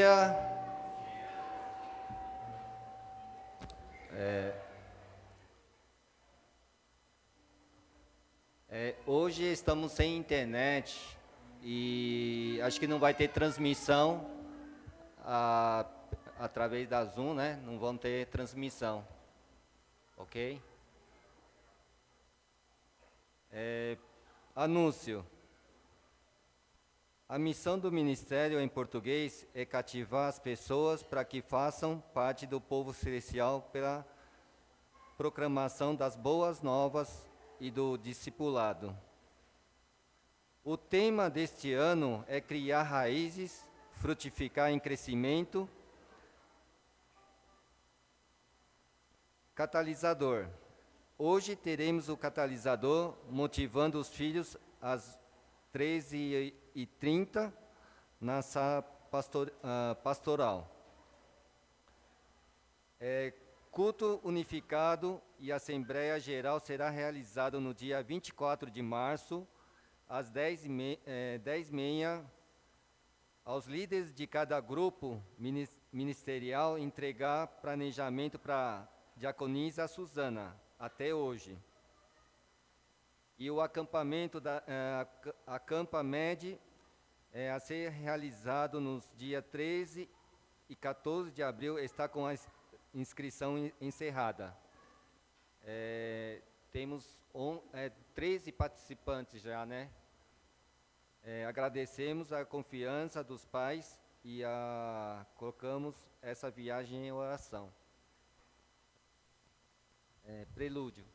dia. Hoje estamos sem internet e acho que não vai ter transmissão através da Zoom, né? Não vão ter transmissão, ok? Anúncio. A missão do ministério em português é cativar as pessoas para que façam parte do povo celestial pela proclamação das boas novas e do discipulado. O tema deste ano é criar raízes, frutificar em crescimento. Catalisador. Hoje teremos o catalisador motivando os filhos às 13h30 na sala pastoral. Culto unificado e Assembleia Geral será realizado no dia 24 de março, às 10h30, aos líderes de cada grupo ministerial entregar planejamento para diaconisa Suzana, até hoje. E o acampamento Acampa Med a ser realizado nos dias 13 e 14 de abril, está com a inscrição encerrada. Temos 13 participantes já, né? Agradecemos a confiança dos pais e colocamos essa viagem em oração. Prelúdio.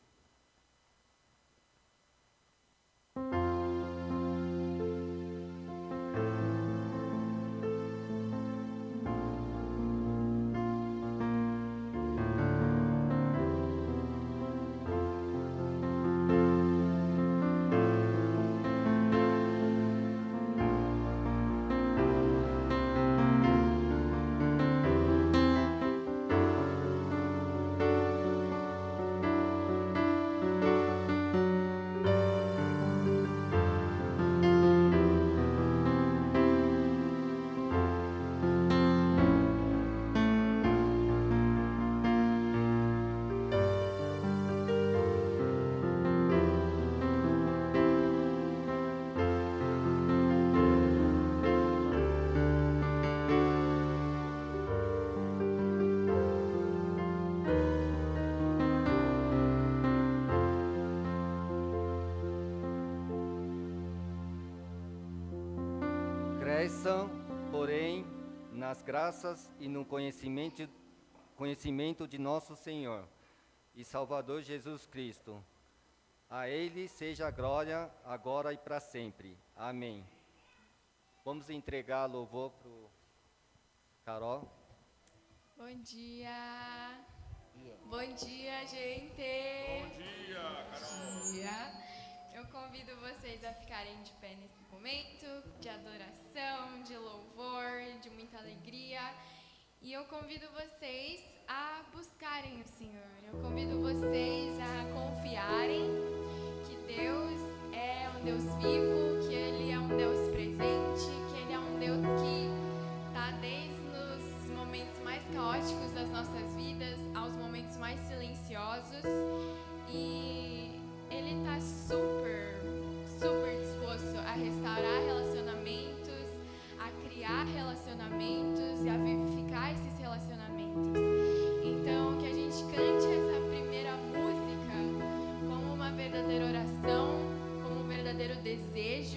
Cresçam, porém, nas graças e no conhecimento de nosso Senhor e Salvador Jesus Cristo. A Ele seja a glória, agora e para sempre. Amém. Vamos entregar louvor para o Carol. Bom dia. Bom dia, gente. Bom dia, Carol. Bom dia. Eu convido vocês a ficarem de pé nesse momento de adoração, de louvor, de muita alegria. E eu convido vocês a buscarem o Senhor. Eu convido vocês a confiarem que Deus é um Deus vivo, que Ele é um Deus presente, que Ele é um Deus que está desde os momentos mais caóticos das nossas vidas aos momentos mais silenciosos. E Ele está super disposto a restaurar relacionamentos, a criar relacionamentos e a vivificar esses relacionamentos. Então, que a gente cante essa primeira música como uma verdadeira oração, como um verdadeiro desejo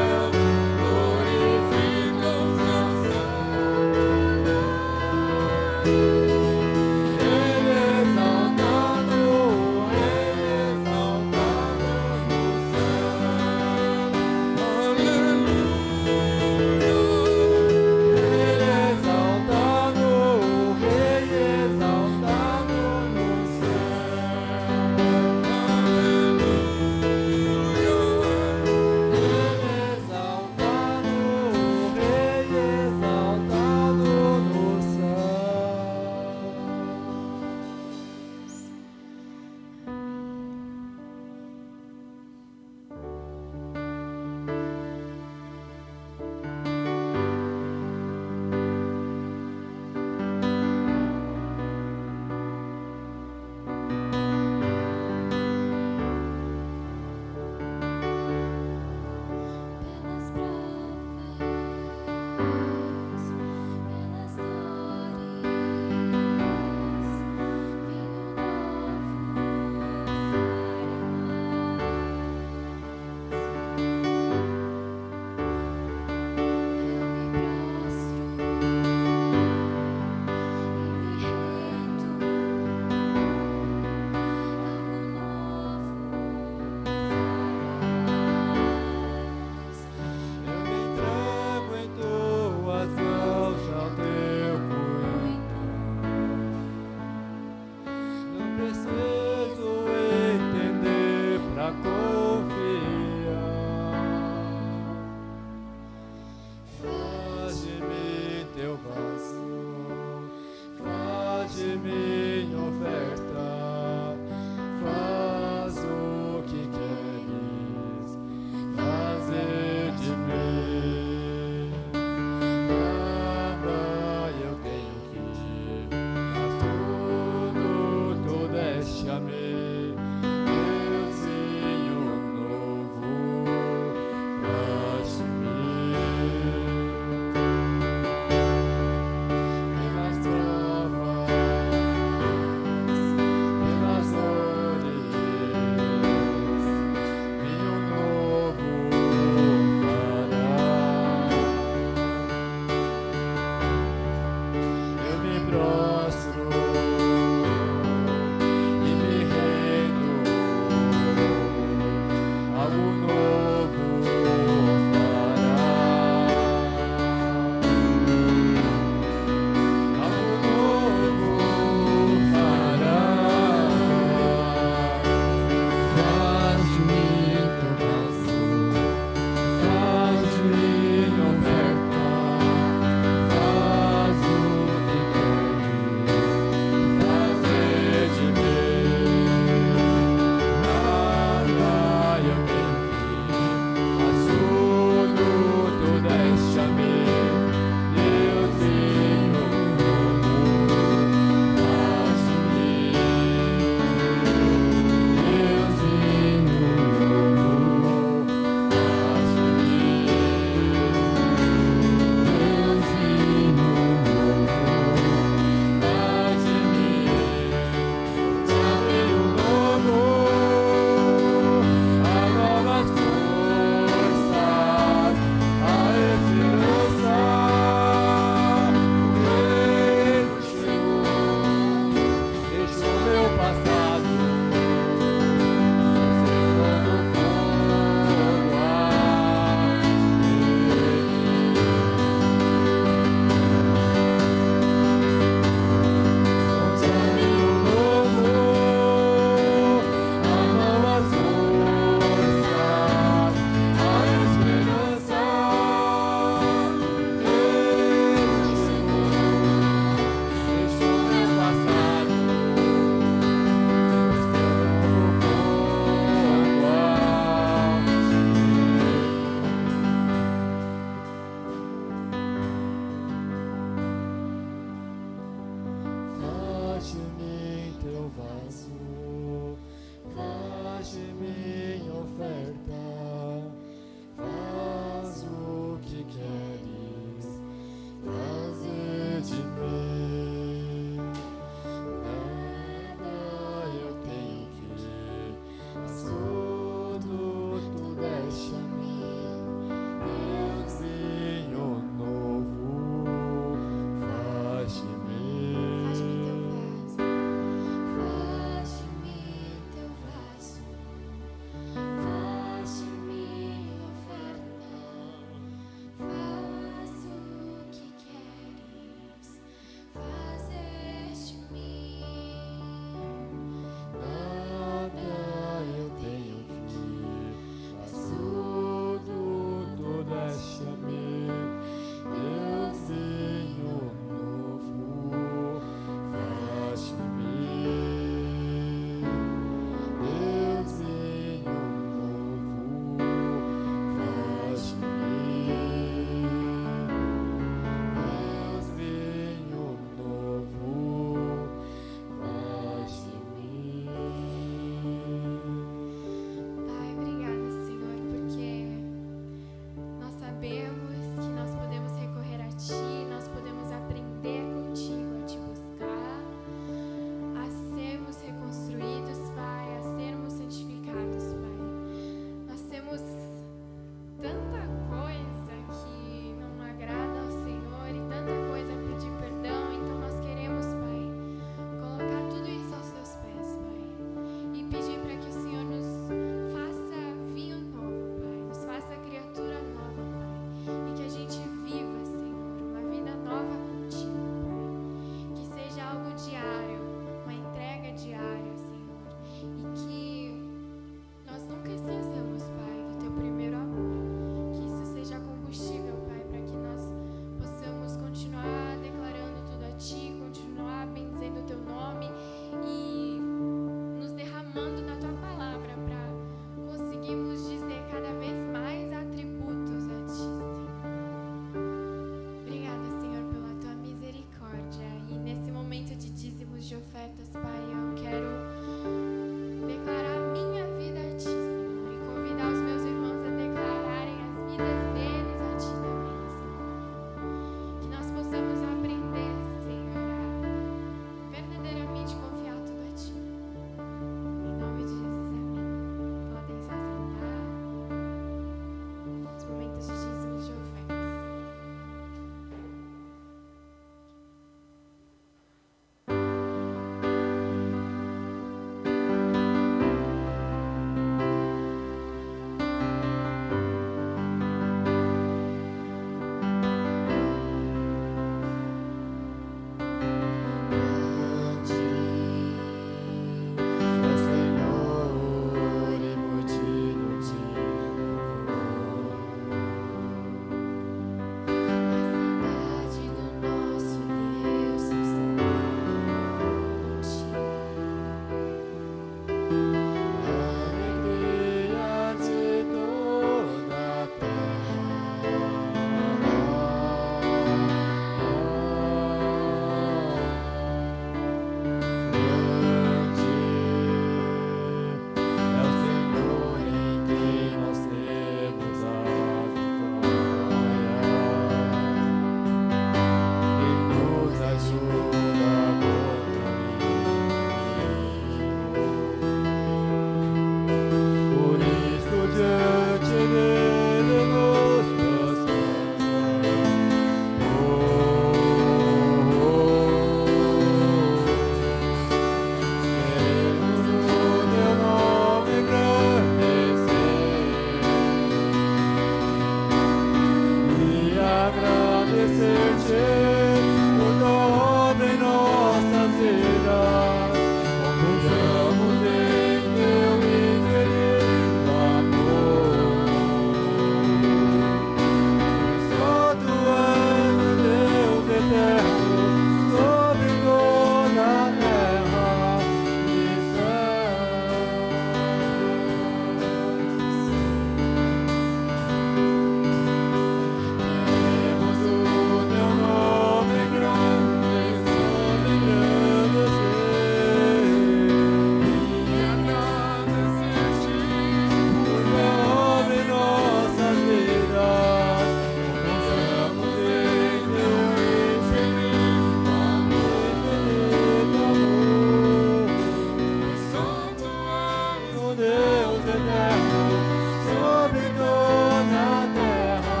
eternos sobre toda a terra,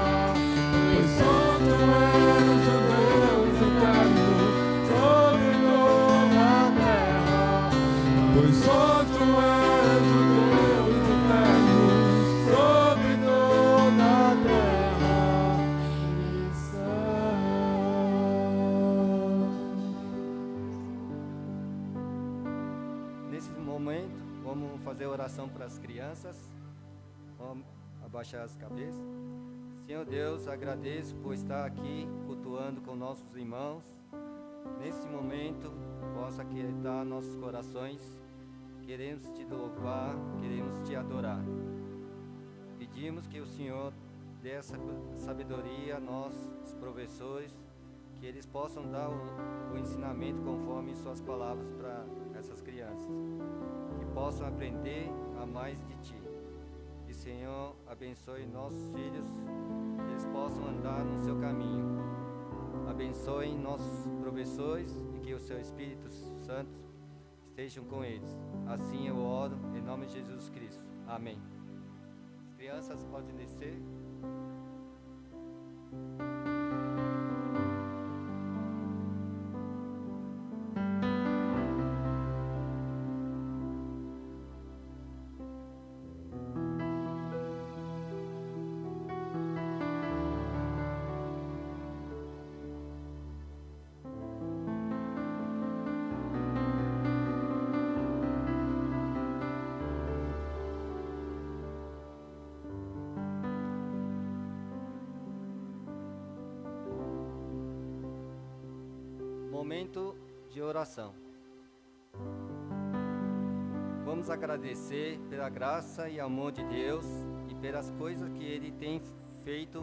pois santo és o Deus eterno sobre toda a terra, pois santo és o Deus eterno sobre toda a terra e céu. Nesse momento, vamos fazer oração para as crianças. Vamos abaixar as cabeças. Senhor Deus, agradeço por estar aqui cultuando com nossos irmãos. Nesse momento, possa aquietar nossos corações. Queremos te louvar, queremos te adorar. Pedimos que o Senhor dê essa sabedoria a nós, os professores, que eles possam dar o ensinamento conforme suas palavras para essas crianças, que possam aprender a mais de ti. Que o Senhor abençoe nossos filhos, que eles possam andar no seu caminho. Abençoe nossos professores e que o seu Espírito Santo estejam com eles. Assim eu oro em nome de Jesus Cristo. Amém. As crianças podem descer. Momento de oração. Vamos agradecer pela graça e amor de Deus e pelas coisas que Ele tem feito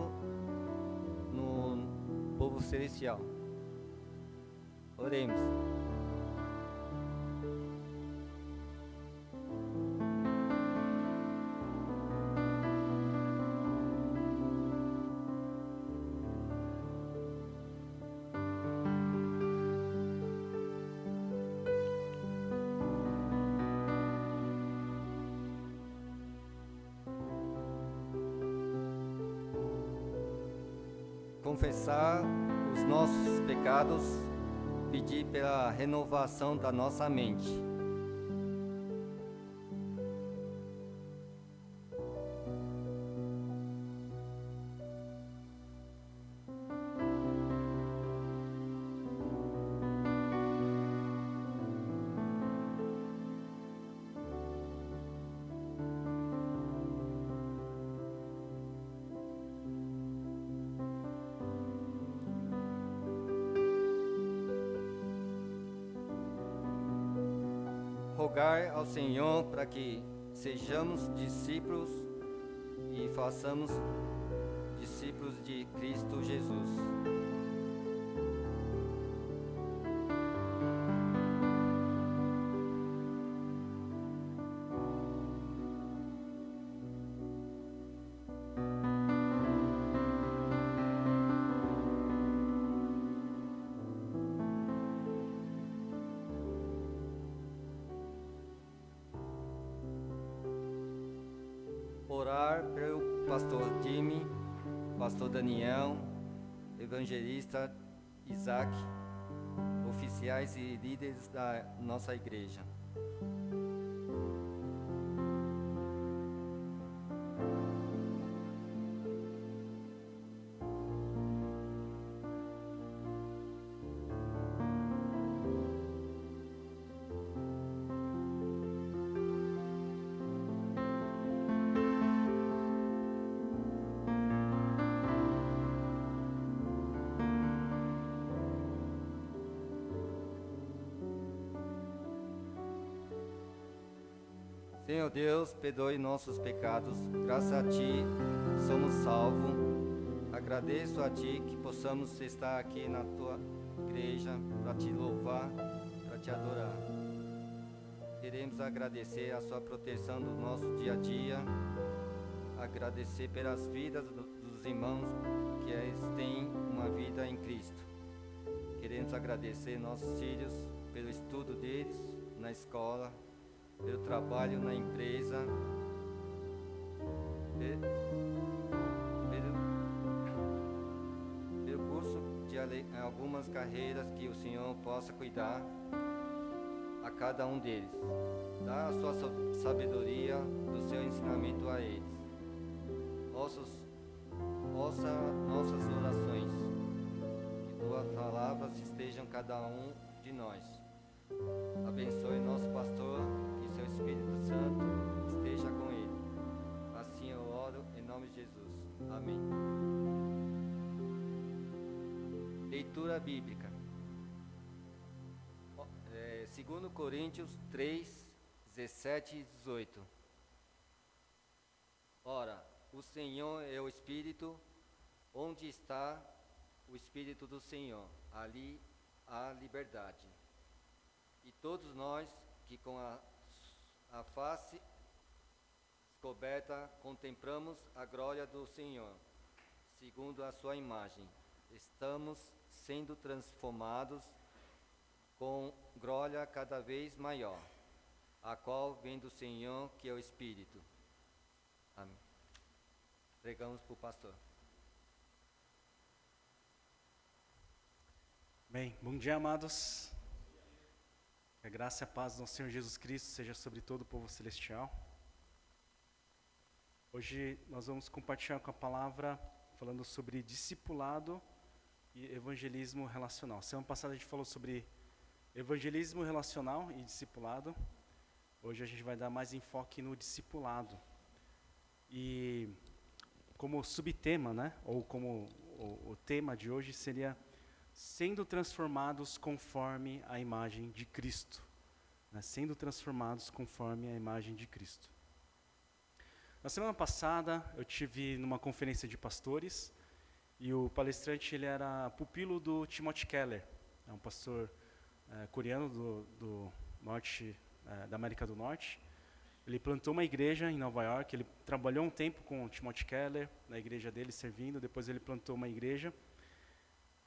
no povo celestial. Oremos. Confessar os nossos pecados, pedir pela renovação da nossa mente. Rogar ao Senhor para que sejamos discípulos e façamos discípulos de Cristo Jesus. Orar pelo pastor Jimmy, pastor Daniel, evangelista Isaac, oficiais e líderes da nossa igreja. Senhor Deus, perdoe nossos pecados, graças a Ti somos salvos. Agradeço a Ti que possamos estar aqui na Tua igreja para Te louvar, para Te adorar. Queremos agradecer a Sua proteção do nosso dia a dia, agradecer pelas vidas dos irmãos que eles têm uma vida em Cristo. Queremos agradecer nossos filhos pelo estudo deles na escola, pelo trabalho na empresa, Percurso de algumas carreiras que o Senhor possa cuidar a cada um deles. Dá a sua sabedoria do seu ensinamento a eles. Ouça nossas orações. Que tuas palavras estejam cada um de nós. Abençoe nosso pastor e seu Espírito Santo esteja com ele. Assim eu oro em nome de Jesus. Amém. Leitura bíblica. 2 Coríntios 3, 17 e 18. Ora, o Senhor é o Espírito. Onde está o Espírito do Senhor, ali há liberdade. E todos nós que com a face descoberta contemplamos a glória do Senhor, segundo a sua imagem, estamos sendo transformados com glória cada vez maior, a qual vem do Senhor, que é o Espírito. Amém. Pregamos para o pastor. Bem, bom dia, amados. Que a graça e a paz do nosso Senhor Jesus Cristo seja sobre todo o povo celestial. Hoje nós vamos compartilhar com a palavra falando sobre discipulado e evangelismo relacional. Semana passada a gente falou sobre evangelismo relacional e discipulado. Hoje a gente vai dar mais enfoque no discipulado. E como subtema, né, ou como o tema de hoje seria sendo transformados conforme a imagem de Cristo. Né, sendo transformados conforme a imagem de Cristo. Na semana passada eu tive numa conferência de pastores e o palestrante ele era pupilo do Timothy Keller, é um pastor coreano do norte, da América do Norte. Ele plantou uma igreja em Nova York, ele trabalhou um tempo com o Timothy Keller, na igreja dele servindo, depois ele plantou uma igreja.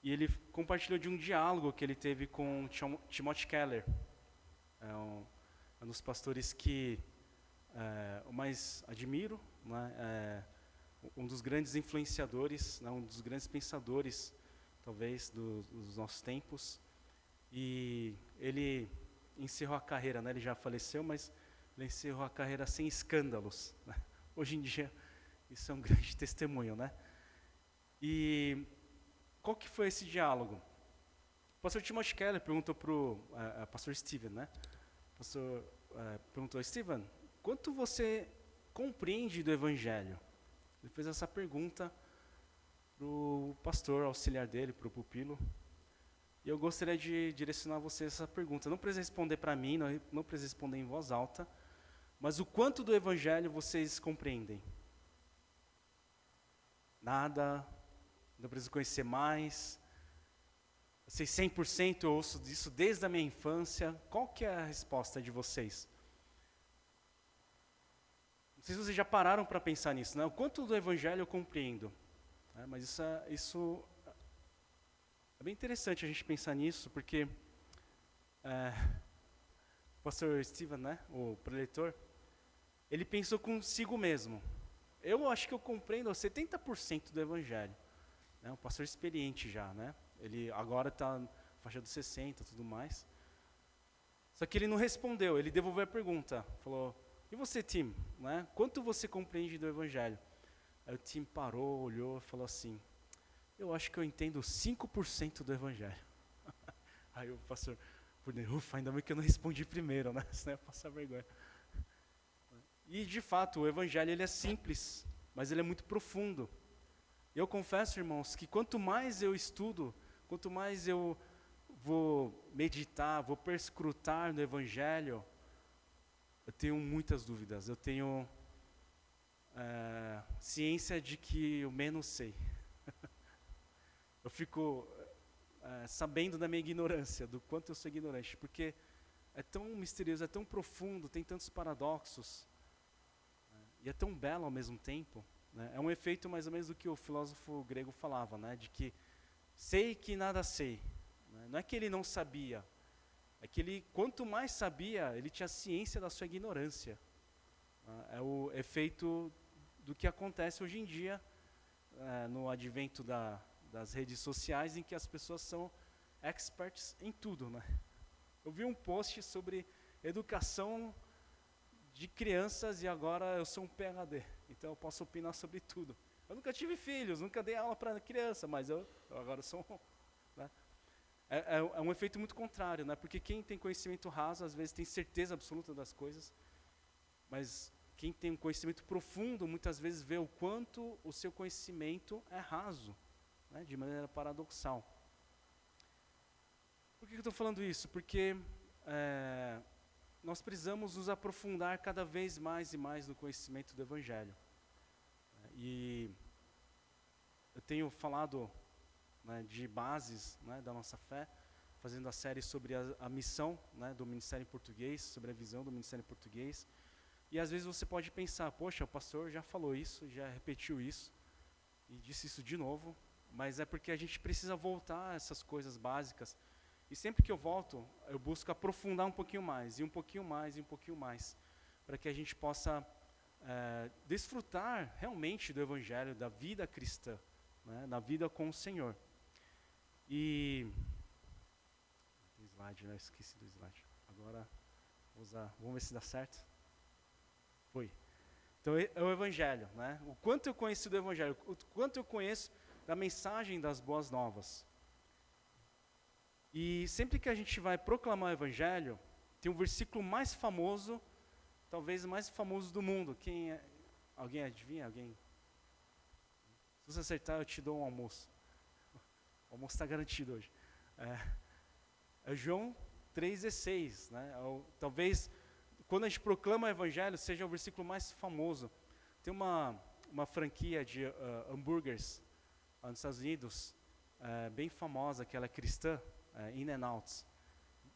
E ele compartilhou de um diálogo que ele teve com Timothy Keller, um dos pastores que eu mais admiro, né, um dos grandes influenciadores, né, um dos grandes pensadores, talvez, dos nossos tempos. E ele encerrou a carreira, né, ele já faleceu, mas ele encerrou a carreira sem escândalos. Né. Hoje em dia, isso é um grande testemunho, né? E qual que foi esse diálogo? O pastor Timothy Keller perguntou para o pastor Steven, né? O pastor perguntou, Steven, quanto você compreende do Evangelho? Ele fez essa pergunta para o pastor auxiliar dele, para o pupilo. E eu gostaria de direcionar a você essa pergunta. Não precisa responder para mim, não precisa responder em voz alta, mas o quanto do Evangelho vocês compreendem? Nada. Não preciso conhecer mais. Eu sei 100%, eu ouço disso desde a minha infância. Qual que é a resposta de vocês? Não sei se vocês já pararam para pensar nisso, né? O quanto do Evangelho eu compreendo. Mas isso é bem interessante a gente pensar nisso, porque o pastor Steven, né, o preletor, ele pensou consigo mesmo. Eu acho que eu compreendo 70% do Evangelho. Um pastor experiente já, né? Ele agora está na faixa dos 60 e tudo mais. Só que ele não respondeu, ele devolveu a pergunta. Falou, e você, Tim? Né? Quanto você compreende do Evangelho? Aí o Tim parou, olhou e falou assim, eu acho que eu entendo 5% do Evangelho. Aí o pastor, ufa, ainda bem que eu não respondi primeiro, né? Senão eu ia passar vergonha. E de fato, o Evangelho ele é simples, mas ele é muito profundo. Eu confesso, irmãos, que quanto mais eu estudo, quanto mais eu vou meditar, vou perscrutar no Evangelho, eu tenho muitas dúvidas, eu tenho ciência de que eu menos sei. Eu fico sabendo da minha ignorância, do quanto eu sou ignorante, porque é tão misterioso, é tão profundo, tem tantos paradoxos, e é tão belo ao mesmo tempo. Né? É um efeito mais ou menos do que o filósofo grego falava, né? De que sei que nada sei. Né? Não é que ele não sabia, é que ele, quanto mais sabia, ele tinha ciência da sua ignorância. É o efeito do que acontece hoje em dia, no advento das redes sociais, em que as pessoas são experts em tudo, né? Eu vi um post sobre educação de crianças e agora eu sou um PhD, então eu posso opinar sobre tudo. Eu nunca tive filhos, nunca dei aula para criança, mas eu agora sou né? É um efeito muito contrário, né? Porque quem tem conhecimento raso, às vezes tem certeza absoluta das coisas, mas quem tem um conhecimento profundo, muitas vezes vê o quanto o seu conhecimento é raso, né? De maneira paradoxal. Por que eu estou falando isso? Porque nós precisamos nos aprofundar cada vez mais e mais no conhecimento do Evangelho. E eu tenho falado, né, de bases, né, da nossa fé, fazendo a série sobre a missão, né, do Ministério em Português, sobre a visão do Ministério em Português. E às vezes você pode pensar, poxa, o pastor já falou isso, já repetiu isso, e disse isso de novo, mas é porque a gente precisa voltar a essas coisas básicas. E sempre que eu volto, eu busco aprofundar um pouquinho mais, e um pouquinho mais, e um pouquinho mais, para que a gente possa desfrutar realmente do Evangelho, da vida cristã, né, na vida com o Senhor. E tem slide, né? Esqueci do slide. Agora vamos ver se dá certo. Foi. Então é o Evangelho, né? O quanto eu conheço do Evangelho, o quanto eu conheço da mensagem das boas novas. E sempre que a gente vai proclamar o Evangelho, tem um versículo mais famoso, talvez o mais famoso do mundo. Quem é? Alguém adivinha? Alguém? Se você acertar, eu te dou um almoço. O almoço está garantido hoje. É João 3,16, né? Talvez, quando a gente proclama o Evangelho, seja o versículo mais famoso. Tem uma franquia de hambúrgueres nos Estados Unidos, bem famosa, que ela é cristã, In-N-Out.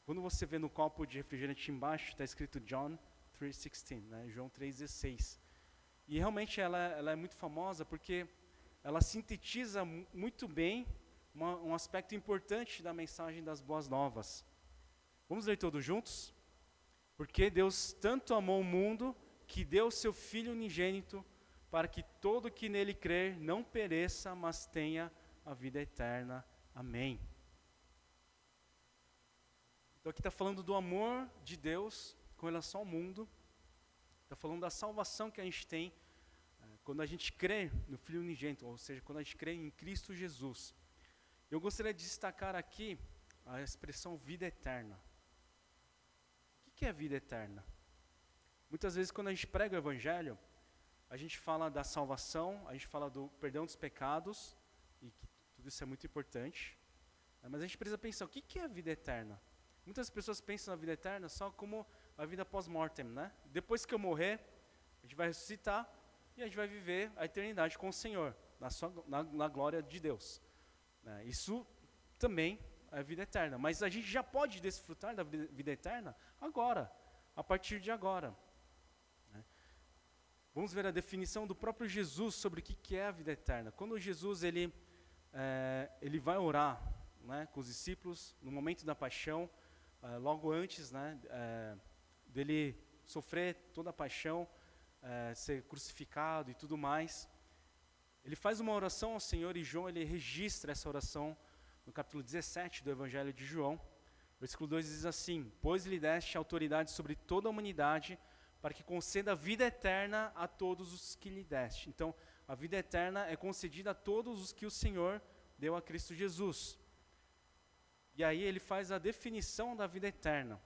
Quando você vê no copo de refrigerante embaixo, está escrito John 3,16, né? João 3,16. E realmente ela é muito famosa porque ela sintetiza muito bem um aspecto importante da mensagem das boas novas. Vamos ler todos juntos? Porque Deus tanto amou o mundo que deu seu Filho unigênito para que todo que nele crer não pereça, mas tenha a vida eterna. Amém. Então aqui está falando do amor de Deus com relação ao mundo. Está falando da salvação que a gente tem quando a gente crê no Filho unigênito, ou seja, quando a gente crê em Cristo Jesus. Eu gostaria de destacar aqui a expressão vida eterna. O que é vida eterna? Muitas vezes quando a gente prega o Evangelho, a gente fala da salvação, a gente fala do perdão dos pecados, e que tudo isso é muito importante, mas a gente precisa pensar, o que é a vida eterna? Muitas pessoas pensam na vida eterna só como a vida pós-mortem, né? Depois que eu morrer, a gente vai ressuscitar e a gente vai viver a eternidade com o Senhor, na glória de Deus. Isso também é vida eterna, mas a gente já pode desfrutar da vida eterna agora, a partir de agora. Vamos ver a definição do próprio Jesus sobre o que é a vida eterna. Quando Jesus ele vai orar, né, com os discípulos no momento da paixão, logo antes, né, dele sofrer toda a paixão, ser crucificado e tudo mais, ele faz uma oração ao Senhor e João ele registra essa oração no capítulo 17 do Evangelho de João. Versículo 2 diz assim: pois lhe deste autoridade sobre toda a humanidade, para que conceda a vida eterna a todos os que lhe deste. Então, a vida eterna é concedida a todos os que o Senhor deu a Cristo Jesus. E aí ele faz a definição da vida eterna.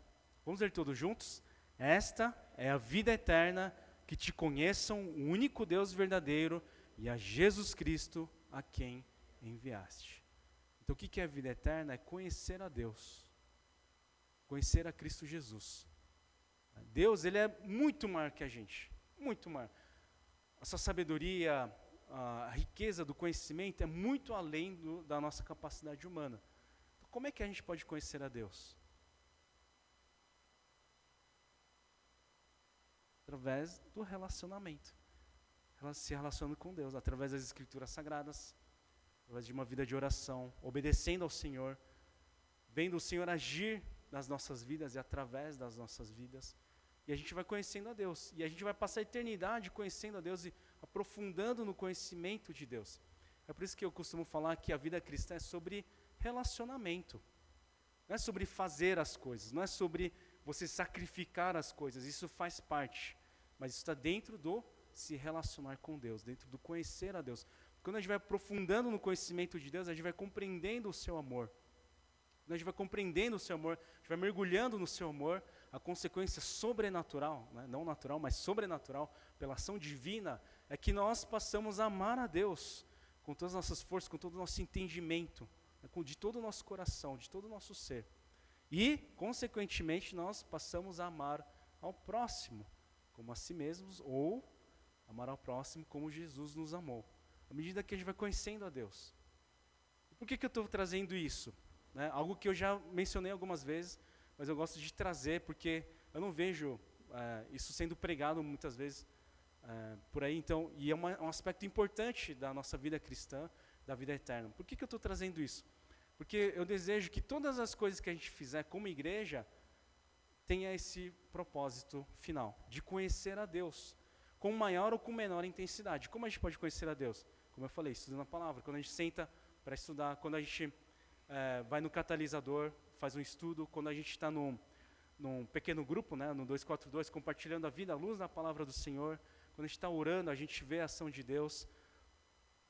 Vamos ler todos juntos? Esta é a vida eterna, que te conheçam o único Deus verdadeiro e a Jesus Cristo a quem enviaste. Então o que é a vida eterna? É conhecer a Deus, conhecer a Cristo Jesus. Deus, ele é muito maior que a gente, muito maior. A sua sabedoria, a riqueza do conhecimento é muito além da nossa capacidade humana. Então, como é que a gente pode conhecer a Deus? Através do relacionamento. Se relacionando com Deus, através das Escrituras Sagradas, através de uma vida de oração, obedecendo ao Senhor, vendo o Senhor agir nas nossas vidas e através das nossas vidas. E a gente vai conhecendo a Deus. E a gente vai passar a eternidade conhecendo a Deus. E a aprofundando no conhecimento de Deus. É por isso que eu costumo falar que a vida cristã é sobre relacionamento. Não é sobre fazer as coisas, não é sobre você sacrificar as coisas, isso faz parte. Mas isso está dentro do se relacionar com Deus, dentro do conhecer a Deus. Quando a gente vai aprofundando no conhecimento de Deus, a gente vai compreendendo o seu amor. Quando a gente vai compreendendo o seu amor, a gente vai mergulhando no seu amor, a consequência sobrenatural, né, não natural, mas sobrenatural, pela ação divina, é que nós passamos a amar a Deus com todas as nossas forças, com todo o nosso entendimento, né, de todo o nosso coração, de todo o nosso ser. E, consequentemente, nós passamos a amar ao próximo como a si mesmos, ou amar ao próximo como Jesus nos amou, à medida que a gente vai conhecendo a Deus. E por que eu estou trazendo isso? Né? Algo que eu já mencionei algumas vezes, mas eu gosto de trazer porque eu não vejo isso sendo pregado muitas vezes por aí. Então, e é um aspecto importante da nossa vida cristã, da vida eterna. Por que eu estou trazendo isso? Porque eu desejo que todas as coisas que a gente fizer como igreja tenha esse propósito final, de conhecer a Deus, com maior ou com menor intensidade. Como a gente pode conhecer a Deus? Como eu falei, estudando a palavra. Quando a gente senta para estudar, quando a gente vai no catalisador, faz um estudo, quando a gente está num pequeno grupo, né, no 242, compartilhando a vida, a luz da palavra do Senhor, quando a gente está orando, a gente vê a ação de Deus,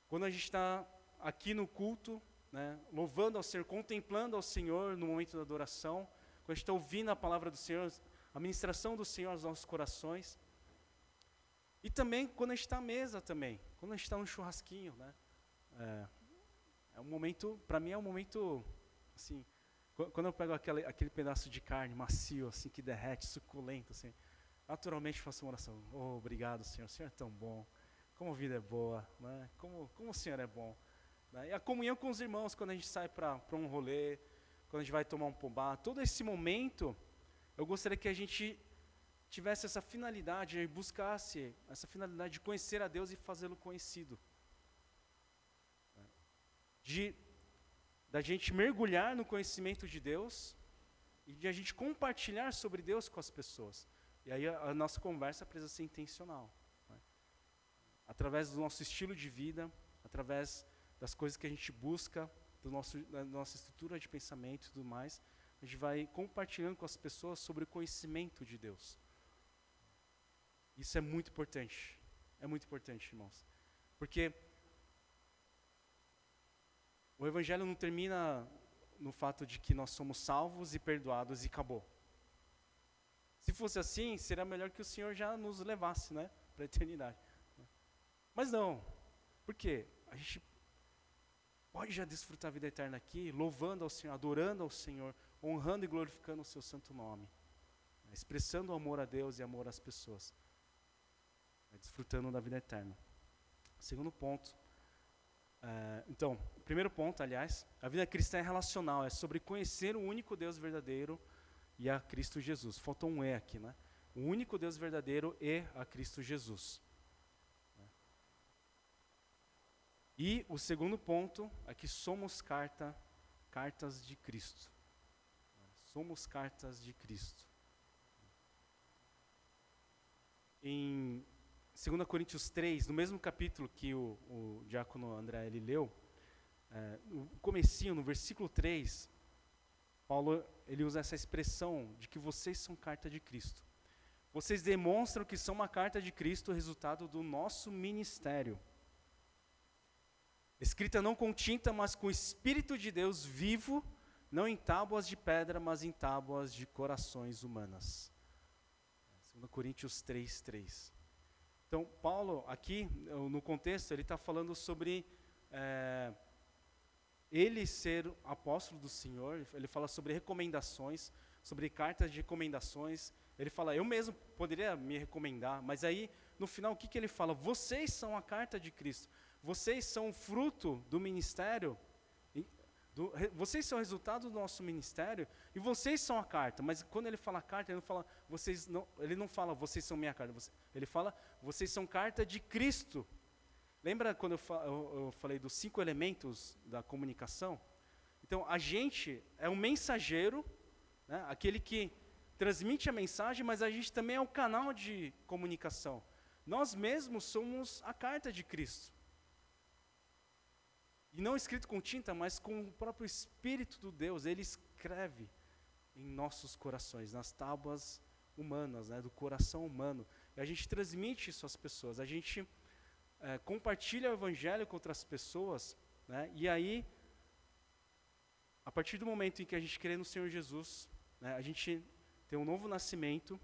quando a gente está aqui no culto, né, louvando ao Senhor, contemplando ao Senhor no momento da adoração, quando a gente está ouvindo a palavra do Senhor, a ministração do Senhor aos nossos corações, e também quando a gente está à mesa também, quando a gente está no churrasquinho, né, é um momento, para mim é um momento, assim, quando eu pego aquele pedaço de carne macio, assim, que derrete, suculento, assim, naturalmente faço uma oração. Oh, obrigado, Senhor é tão bom, como a vida é boa, né? Como o Senhor é bom. Né? E a comunhão com os irmãos, quando a gente sai para um rolê, quando a gente vai tomar um pombá, todo esse momento, eu gostaria que a gente tivesse essa finalidade, e buscasse essa finalidade de conhecer a Deus e fazê-lo conhecido. Da gente mergulhar no conhecimento de Deus e de a gente compartilhar sobre Deus com as pessoas. E aí a nossa conversa precisa ser intencional. Né? Através do nosso estilo de vida, através das coisas que a gente busca, da nossa estrutura de pensamento e tudo mais, a gente vai compartilhando com as pessoas sobre o conhecimento de Deus. Isso é muito importante, irmãos. Porque o Evangelho não termina no fato de que nós somos salvos e perdoados e acabou. Se fosse assim, seria melhor que o Senhor já nos levasse, né, para a eternidade. Mas não. Por quê? A gente pode já desfrutar a vida eterna aqui, louvando ao Senhor, adorando ao Senhor, honrando e glorificando o seu santo nome, né, expressando o amor a Deus e amor às pessoas, né, desfrutando da vida eterna. Segundo ponto. Então, o primeiro ponto, aliás, a vida cristã é relacional, é sobre conhecer o único Deus verdadeiro e a Cristo Jesus. Faltou um E aqui, né? O único Deus verdadeiro e a Cristo Jesus. E o segundo ponto é que somos cartas de Cristo. Somos cartas de Cristo. Em 2 Coríntios 3, no mesmo capítulo que o diácono André ele leu, no comecinho, no versículo 3, Paulo ele usa essa expressão de que vocês são carta de Cristo. Vocês demonstram que são uma carta de Cristo, resultado do nosso ministério. Escrita não com tinta, mas com o Espírito de Deus vivo, não em tábuas de pedra, mas em tábuas de corações humanas. 2 Coríntios 3, 3. Então, Paulo, aqui, no contexto, ele está falando sobre ele ser apóstolo do Senhor, ele fala sobre recomendações, sobre cartas de recomendações, ele fala, eu mesmo poderia me recomendar, mas aí, no final, o que ele fala? Vocês são a carta de Cristo, vocês são o fruto do ministério, vocês são o resultado do nosso ministério, e vocês são a carta, mas quando ele fala carta, ele não fala, vocês são minha carta, ele fala, vocês são carta de Cristo. Lembra quando eu falei dos 5 elementos da comunicação? Então, a gente é um mensageiro, né, aquele que transmite a mensagem, mas a gente também é o canal de comunicação. nós mesmos somos a carta de Cristo. E não escrito com tinta, mas com o próprio Espírito do Deus. Ele escreve em nossos corações, nas tábuas humanas, né, do coração humano. E a gente transmite isso às pessoas. A gente compartilha o Evangelho com outras pessoas, né, e aí, a partir do momento em que a gente crê no Senhor Jesus, né, a gente tem um novo nascimento,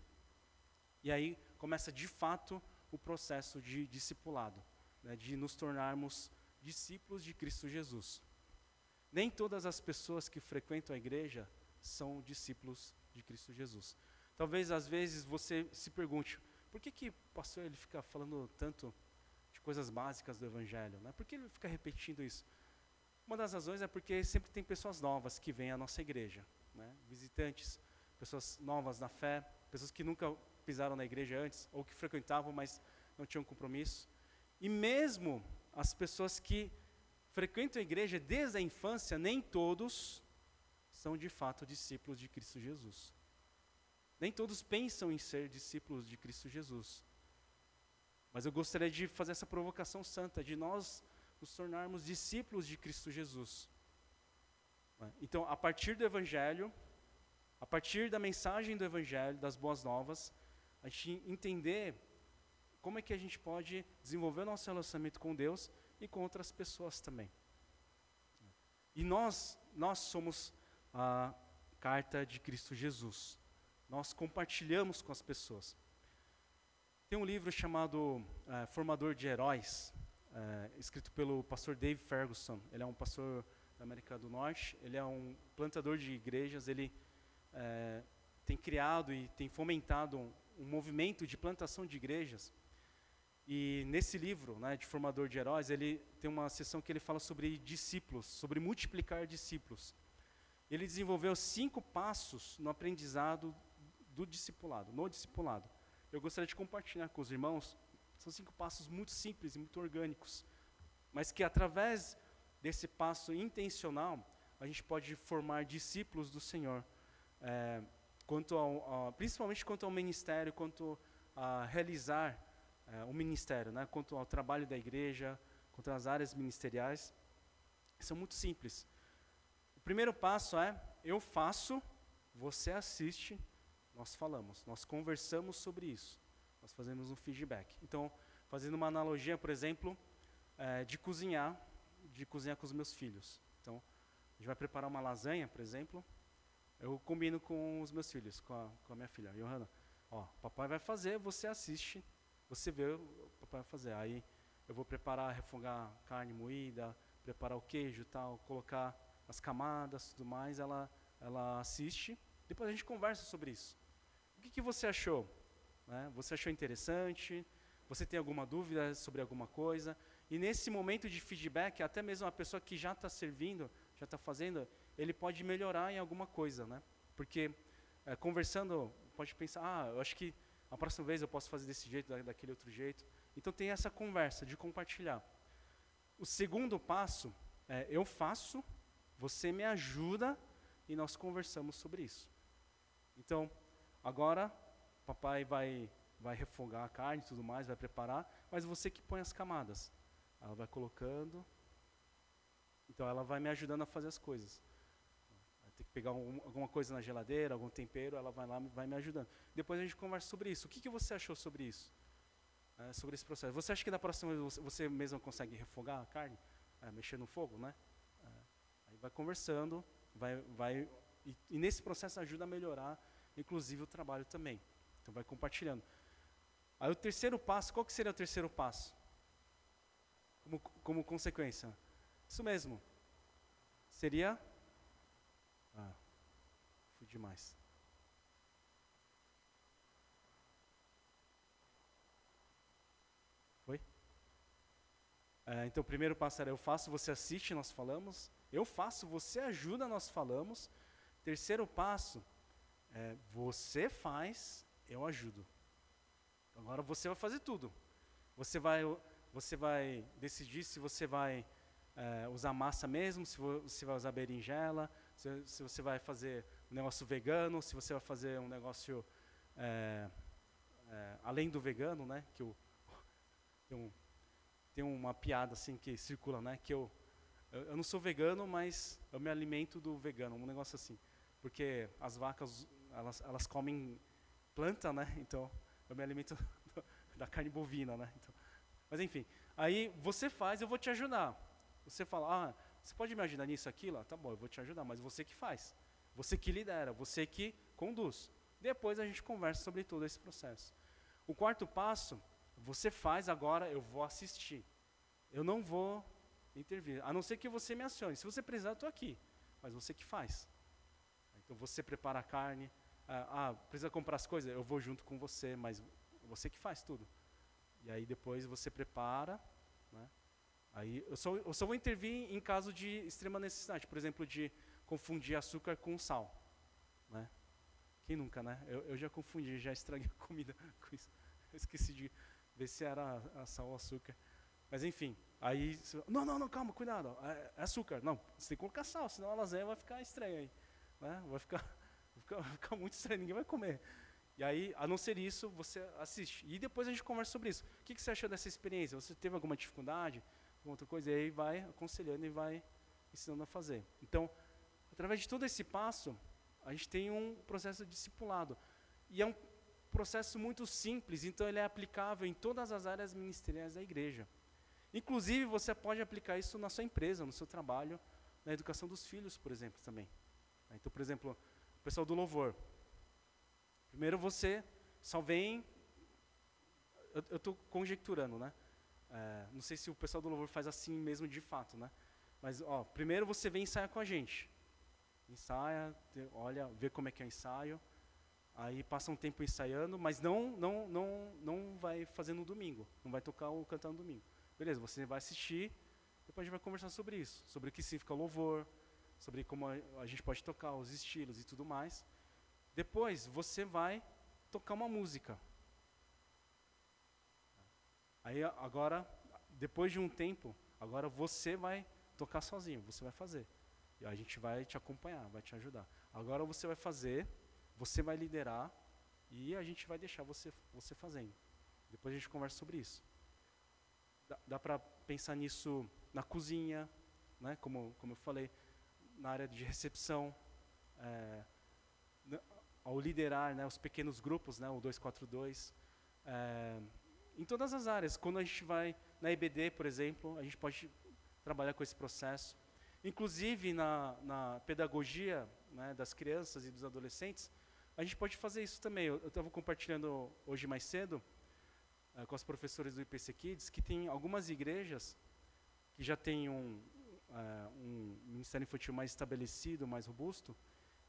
e aí começa de fato o processo de discipulado, né, de nos tornarmos discípulos de Cristo Jesus. Nem todas as pessoas que frequentam a igreja são discípulos de Cristo Jesus. Talvez às vezes você se pergunte, por que o pastor ele fica falando tanto de coisas básicas do Evangelho, né? Por que ele fica repetindo isso? Uma das razões é porque sempre tem pessoas novas que vêm à nossa igreja, né? Visitantes, pessoas novas na fé, pessoas que nunca pisaram na igreja antes, ou que frequentavam, mas não tinham compromisso. E mesmo as pessoas que frequentam a igreja desde a infância, nem todos são de fato discípulos de Cristo Jesus. Nem todos pensam em ser discípulos de Cristo Jesus. Mas eu gostaria de fazer essa provocação santa, de nós nos tornarmos discípulos de Cristo Jesus. Então, a partir do Evangelho, a partir da mensagem do Evangelho, das boas novas, a gente entender como é que a gente pode desenvolver o nosso relacionamento com Deus e com outras pessoas também. E nós somos a carta de Cristo Jesus. Nós compartilhamos com as pessoas. Tem um livro chamado Formador de Heróis, escrito pelo pastor Dave Ferguson. Ele é um pastor da América do Norte, ele é um plantador de igrejas, ele tem criado e tem fomentado um movimento de plantação de igrejas. E nesse livro, né, de Formador de Heróis, ele tem uma seção que ele fala sobre discípulos, sobre multiplicar discípulos. Ele desenvolveu 5 passos no aprendizado do discipulado, no discipulado. Eu gostaria de compartilhar com os irmãos. São 5 passos muito simples e muito orgânicos, mas que através desse passo intencional, a gente pode formar discípulos do Senhor, principalmente quanto ao ministério, quanto a realizar o ministério, né? Quanto ao trabalho da igreja, quanto às áreas ministeriais. São muito simples. O primeiro passo é, eu faço, você assiste, nós falamos, nós conversamos sobre isso, nós fazemos um feedback. Então, fazendo uma analogia, por exemplo, de cozinhar com os meus filhos. Então, a gente vai preparar uma lasanha, por exemplo, eu combino com os meus filhos, com a minha filha, Johanna. Papai vai fazer, você assiste, você vê o papai vai fazer. Aí eu vou preparar, refogar carne moída, preparar o queijo e tal, colocar as camadas, tudo mais, ela assiste, depois a gente conversa sobre isso. O que você achou? Né? Você achou interessante? Você tem alguma dúvida sobre alguma coisa? E nesse momento de feedback, até mesmo a pessoa que já está servindo, já está fazendo, ele pode melhorar em alguma coisa, né? Porque conversando, pode pensar, eu acho que a próxima vez eu posso fazer desse jeito, daquele outro jeito. Então tem essa conversa de compartilhar. O segundo passo é, eu faço, você me ajuda e nós conversamos sobre isso. Então, agora, papai vai refogar a carne e tudo mais, vai preparar, mas você que põe as camadas. Ela vai colocando, então ela vai me ajudando a fazer as coisas. Vai ter que pegar alguma coisa na geladeira, algum tempero, ela vai lá e vai me ajudando. Depois a gente conversa sobre isso. O que você achou sobre isso? Sobre esse processo. Você acha que da próxima vez você mesmo consegue refogar a carne? Mexer no fogo, né? Aí vai conversando, e nesse processo ajuda a melhorar, inclusive o trabalho também. Então vai compartilhando. Aí o terceiro passo, qual que seria o terceiro passo? Como consequência? Isso mesmo. Seria... fui demais. Foi? Então o primeiro passo era eu faço, você assiste, nós falamos. Eu faço, você ajuda, nós falamos. Terceiro passo é você faz, eu ajudo. Agora você vai fazer tudo. Você vai decidir se você vai usar massa mesmo, se você vai usar berinjela, se você vai fazer um negócio vegano, se você vai fazer um negócio além do vegano, né? Que Tem uma piada assim que circula, né? Que eu não sou vegano, mas eu me alimento do vegano, um negócio assim. Porque as vacas, elas comem planta, né? Então, eu me alimento da carne bovina, né? Então, mas enfim, aí você faz, eu vou te ajudar. Você fala, você pode me ajudar nisso, aquilo? Tá bom, eu vou te ajudar, mas você que faz. Você que lidera, você que conduz. Depois a gente conversa sobre todo esse processo. O quarto passo, você faz agora, eu vou assistir. Eu não vou intervir, a não ser que você me acione. Se você precisar, eu estou aqui, mas você que faz. Então você prepara a carne, precisa comprar as coisas, eu vou junto com você, mas você que faz tudo. E aí depois você prepara, né? Aí eu só vou intervir em caso de extrema necessidade, por exemplo, de confundir açúcar com sal, né? Quem nunca, né? Eu já confundi, já estraguei a comida com isso. Eu esqueci de ver se era sal ou açúcar. Mas enfim, aí, não, calma, cuidado, é açúcar. Não, você tem que colocar sal, senão a lasanha vai ficar estranha aí, né? Vai ficar muito estranho, ninguém vai comer. E aí, a não ser isso, você assiste. E depois a gente conversa sobre isso. O que você achou dessa experiência? Você teve alguma dificuldade, alguma outra coisa? E aí vai aconselhando e vai ensinando a fazer. Então, através de todo esse passo, a gente tem um processo de discipulado. E é um processo muito simples, então ele é aplicável em todas as áreas ministeriais da igreja. Inclusive, você pode aplicar isso na sua empresa, no seu trabalho, na educação dos filhos, por exemplo, também. Então, por exemplo, o pessoal do louvor. Primeiro você só vem... Eu estou conjecturando, né? Não sei se o pessoal do louvor faz assim mesmo de fato, né? Mas, primeiro você vem ensaiar com a gente. Ensaia, olha, vê como é que é o ensaio. Aí passa um tempo ensaiando, mas não vai fazer no domingo. Não vai tocar ou cantar no domingo. Beleza, você vai assistir, depois a gente vai conversar sobre isso. Sobre o que significa louvor, sobre como a gente pode tocar, os estilos e tudo mais. Depois você vai tocar uma música. Aí agora, depois de um tempo, agora você vai tocar sozinho, você vai fazer. E a gente vai te acompanhar, vai te ajudar. Agora você vai fazer, você vai liderar e a gente vai deixar você fazendo. Depois a gente conversa sobre isso. Dá para pensar nisso na cozinha, né? Como eu falei, na área de recepção, ao liderar, né, os pequenos grupos, né, o 242, em todas as áreas. Quando a gente vai na EBD, por exemplo, a gente pode trabalhar com esse processo. Inclusive na pedagogia, né, das crianças e dos adolescentes, a gente pode fazer isso também. Eu estava compartilhando hoje mais cedo com as professoras do IPC Kids, que tem algumas igrejas que já têm um ministério infantil mais estabelecido, mais robusto,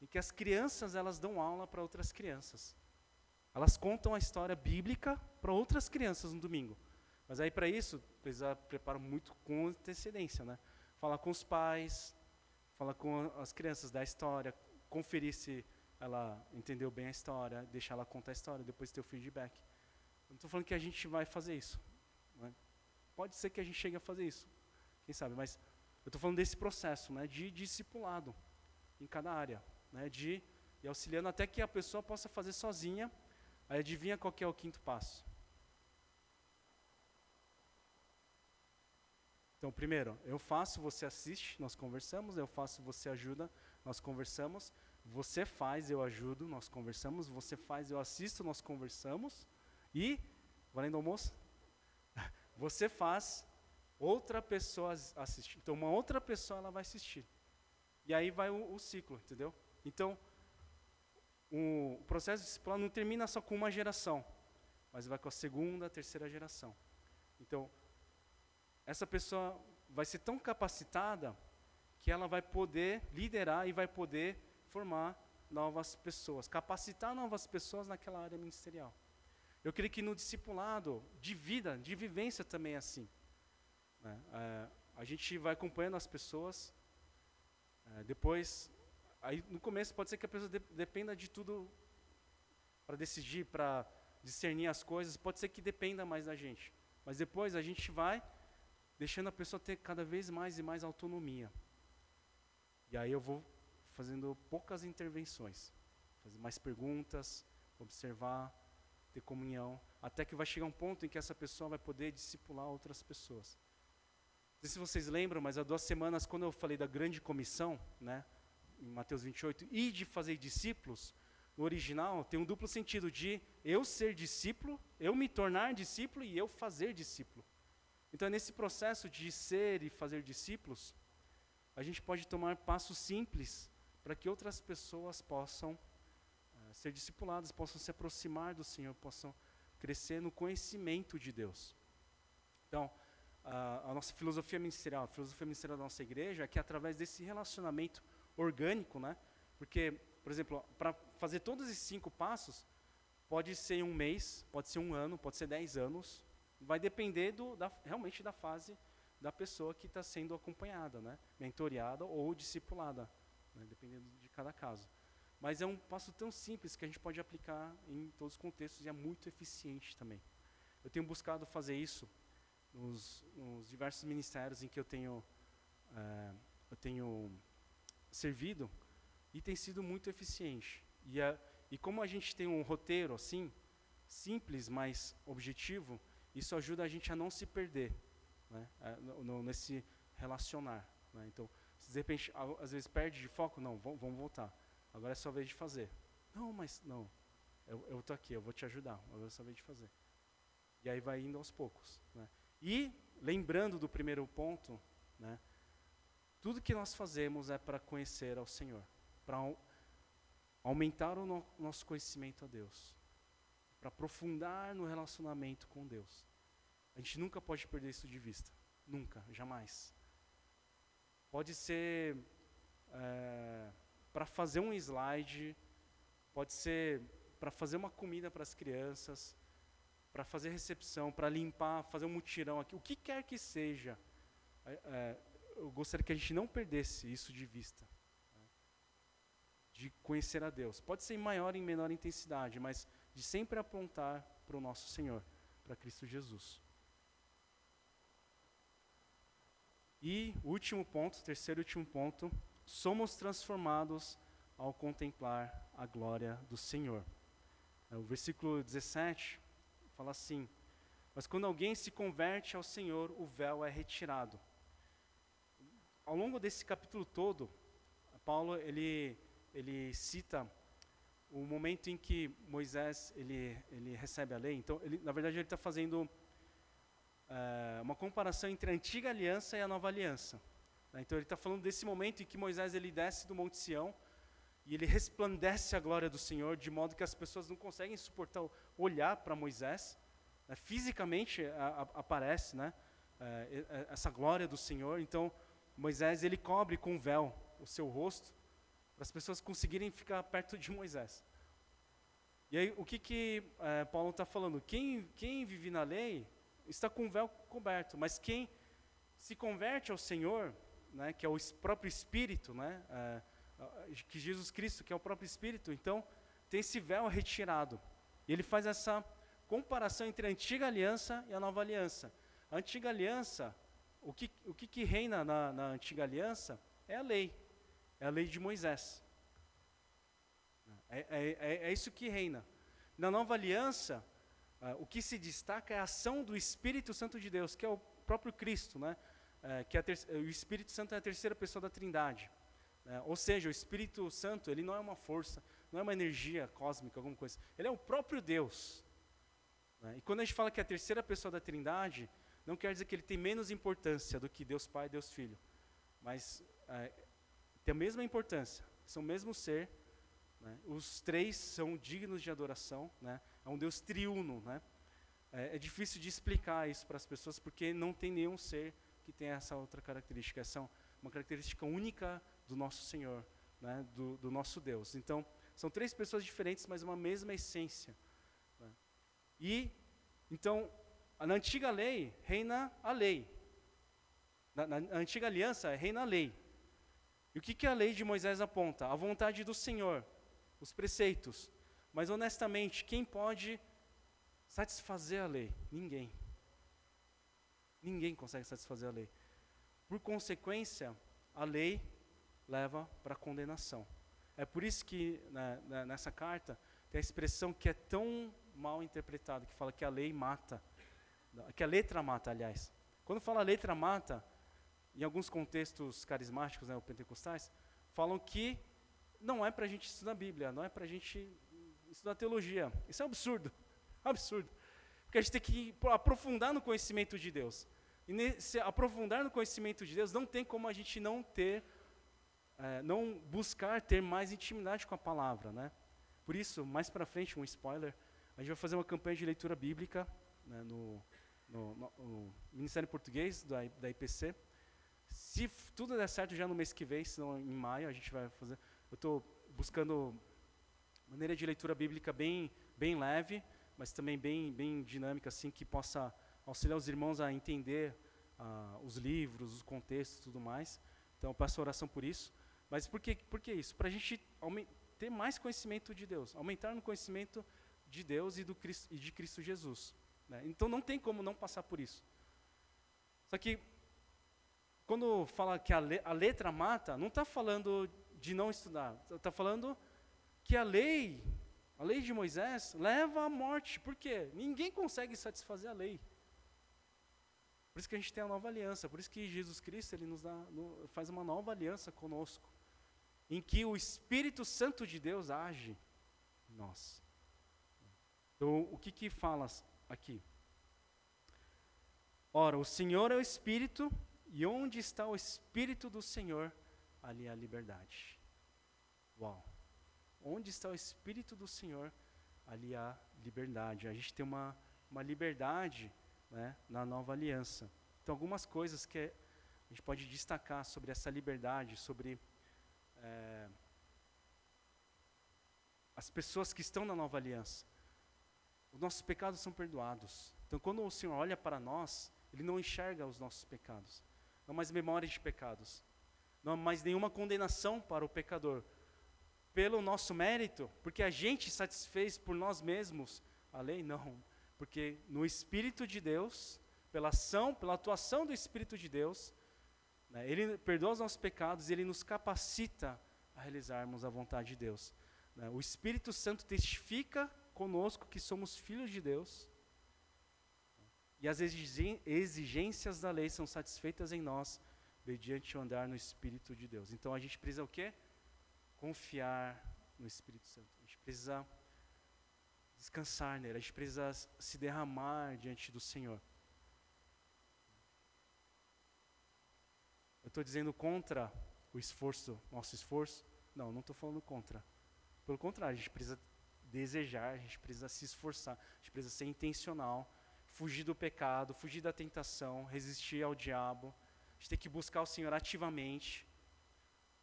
em que as crianças elas dão aula para outras crianças. Elas contam a história bíblica para outras crianças no domingo. Mas aí para isso precisa preparar muito com antecedência, né? Falar com os pais, falar com as crianças da história, conferir se ela entendeu bem a história, deixar ela contar a história, depois ter o feedback. Eu não estou falando que a gente vai fazer isso, né? Pode ser que a gente chegue a fazer isso, quem sabe, mas eu estou falando desse processo, né, de discipulado em cada área, né, de ir auxiliando até que a pessoa possa fazer sozinha. Aí adivinha qual que é o quinto passo? Então, primeiro, eu faço, você assiste, nós conversamos. Eu faço, você ajuda, nós conversamos. Você faz, eu ajudo, nós conversamos. Você faz, eu assisto, nós conversamos. E, valendo almoço, você faz, outra pessoa assiste. Então, uma outra pessoa ela vai assistir. E aí vai o ciclo, entendeu? Então, o processo de discipulado não termina só com uma geração, mas vai com a segunda, a terceira geração. Então, essa pessoa vai ser tão capacitada que ela vai poder liderar e vai poder formar novas pessoas, capacitar novas pessoas naquela área ministerial. Eu creio que no discipulado de vida, de vivência também é assim, né? A gente vai acompanhando as pessoas, depois, aí no começo pode ser que a pessoa dependa de tudo para decidir, para discernir as coisas, pode ser que dependa mais da gente, mas depois a gente vai deixando a pessoa ter cada vez mais e mais autonomia. E aí eu vou fazendo poucas intervenções, fazer mais perguntas, observar, ter comunhão. até que vai chegar um ponto em que essa pessoa vai poder discipular outras pessoas. Não sei se vocês lembram, mas há 2 semanas, quando eu falei da grande comissão, né, em Mateus 28, e de fazer discípulos, no original tem um duplo sentido de eu ser discípulo, eu me tornar discípulo e eu fazer discípulo. Então, é nesse processo de ser e fazer discípulos, a gente pode tomar passos simples para que outras pessoas possam ser discipuladas, possam se aproximar do Senhor, possam crescer no conhecimento de Deus. Então, a nossa filosofia ministerial da nossa igreja é que através desse relacionamento orgânico, né? Porque, por exemplo, para fazer todos esses 5 passos, pode ser em 1 mês, pode ser 1 ano, pode ser 10 anos, vai depender realmente da fase da pessoa que está sendo acompanhada, né? Mentoreada ou discipulada, né? Dependendo de cada caso. Mas é um passo tão simples que a gente pode aplicar em todos os contextos e é muito eficiente também. Eu tenho buscado fazer isso nos diversos ministérios em que eu tenho servido e tem sido muito eficiente. E como a gente tem um roteiro assim, simples, mas objetivo, isso ajuda a gente a não se perder, né, nesse relacionar. Né? Então, se de repente, às vezes perde de foco, não, vamos voltar. Agora é sua vez de fazer. Não, eu estou aqui, eu vou te ajudar, agora é sua vez de fazer. E aí vai indo aos poucos. Né? E, lembrando do primeiro ponto, né, tudo que nós fazemos é para conhecer ao Senhor, para aumentar o nosso conhecimento a Deus, para aprofundar no relacionamento com Deus. A gente nunca pode perder isso de vista, nunca, jamais. Pode ser para fazer um slide, pode ser para fazer uma comida para as crianças, para fazer recepção, para limpar, fazer um mutirão aqui, o que quer que seja. Eu gostaria que a gente não perdesse isso de vista, né? De conhecer a Deus. Pode ser em maior e em menor intensidade, mas de sempre apontar para o nosso Senhor, para Cristo Jesus. E o último ponto, terceiro e último ponto, somos transformados ao contemplar a glória do Senhor. O versículo 17 fala assim: mas quando alguém se converte ao Senhor, o véu é retirado. Ao longo desse capítulo todo, Paulo ele cita o momento em que Moisés ele recebe a lei. Então, na verdade, ele está fazendo uma comparação entre a antiga aliança e a nova aliança. Então, ele está falando desse momento em que Moisés ele desce do Monte Sião e ele resplandece a glória do Senhor, de modo que as pessoas não conseguem suportar olhar para Moisés. Fisicamente aparece, né, essa glória do Senhor. Então, Moisés ele cobre com um véu o seu rosto, para as pessoas conseguirem ficar perto de Moisés. E aí, o que Paulo está falando? Quem vive na lei está com o véu coberto, mas quem se converte ao Senhor, né, que é o próprio Espírito, né, que Jesus Cristo, que é o próprio Espírito, então tem esse véu retirado. E ele faz essa comparação entre a antiga aliança e a nova aliança. A antiga aliança, o que reina na antiga aliança é a lei de Moisés. É isso que reina. Na nova aliança, o que se destaca é a ação do Espírito Santo de Deus, que é o próprio Cristo, né? O Espírito Santo é a terceira pessoa da Trindade. Ou seja, o Espírito Santo, ele não é uma força, não é uma energia cósmica, alguma coisa. Ele é o próprio Deus. E quando a gente fala que é a terceira pessoa da Trindade, não quer dizer que ele tem menos importância do que Deus Pai e Deus Filho. Mas tem a mesma importância, são o mesmo ser, né? Os três são dignos de adoração, né? É um Deus triuno, né? É difícil de explicar isso para as pessoas, porque não tem nenhum ser que tenha essa outra característica. Essa é uma característica única do nosso Senhor, né? do nosso Deus. Então, são três pessoas diferentes, mas uma mesma essência, né? E, então, na antiga lei, reina a lei. Na antiga aliança, reina a lei. E o que a lei de Moisés aponta? A vontade do Senhor, os preceitos. Mas, honestamente, quem pode satisfazer a lei? Ninguém. Ninguém consegue satisfazer a lei. Por consequência, a lei leva para a condenação. É por isso que nessa carta tem a expressão que é tão mal interpretado, que fala que a lei mata, que a letra mata, aliás. Quando fala letra mata, em alguns contextos carismáticos, né, ou pentecostais, falam que não é para a gente estudar a Bíblia, não é para a gente estudar teologia. Isso é um absurdo, absurdo. Porque a gente tem que aprofundar no conhecimento de Deus. E nesse aprofundar no conhecimento de Deus, não tem como a gente não ter, não buscar ter mais intimidade com a palavra, né? Por isso, mais para frente, um spoiler, a gente vai fazer uma campanha de leitura bíblica, né, no Ministério Português da IPC. Se tudo der certo já no mês que vem, senão em maio a gente vai fazer. Eu estou buscando maneira de leitura bíblica bem leve, mas também bem dinâmica, assim, que possa auxiliar os irmãos a entender os livros, os contextos e tudo mais. Então, eu peço oração por isso. Mas por que isso? Para a gente ter mais conhecimento de Deus, aumentar no conhecimento de Deus e de Cristo Jesus, né? Então, não tem como não passar por isso. Só que, quando fala que a letra mata, não está falando de não estudar, está falando que a lei de Moisés leva à morte. Por quê? Ninguém consegue satisfazer a lei. Por isso que a gente tem a nova aliança, por isso que Jesus Cristo ele faz uma nova aliança conosco, em que o Espírito Santo de Deus age em nós. Então, o que fala aqui? Ora, o Senhor é o Espírito, e onde está o Espírito do Senhor, ali há liberdade. Uau! Onde está o Espírito do Senhor, ali há liberdade. A gente tem uma liberdade, né, na nova aliança. Então, algumas coisas que a gente pode destacar sobre essa liberdade, sobre as pessoas que estão na nova aliança. Os nossos pecados são perdoados. Então, quando o Senhor olha para nós, Ele não enxerga os nossos pecados. Não há mais memória de pecados. Não há mais nenhuma condenação para o pecador. Pelo nosso mérito, porque a gente satisfez por nós mesmos a lei? Não. Porque no Espírito de Deus, pela atuação do Espírito de Deus, né, Ele perdoa os nossos pecados e Ele nos capacita a realizarmos a vontade de Deus. Né? O Espírito Santo testifica conosco que somos filhos de Deus, e as exigências da lei são satisfeitas em nós, mediante o andar no Espírito de Deus. Então a gente precisa o quê? Confiar no Espírito Santo. A gente precisa descansar nele, a gente precisa se derramar diante do Senhor. Eu estou dizendo contra o esforço, nosso esforço? Não estou falando contra. Pelo contrário, a gente precisa desejar, a gente precisa se esforçar, a gente precisa ser intencional, fugir do pecado, fugir da tentação, resistir ao diabo. A gente tem que buscar o Senhor ativamente.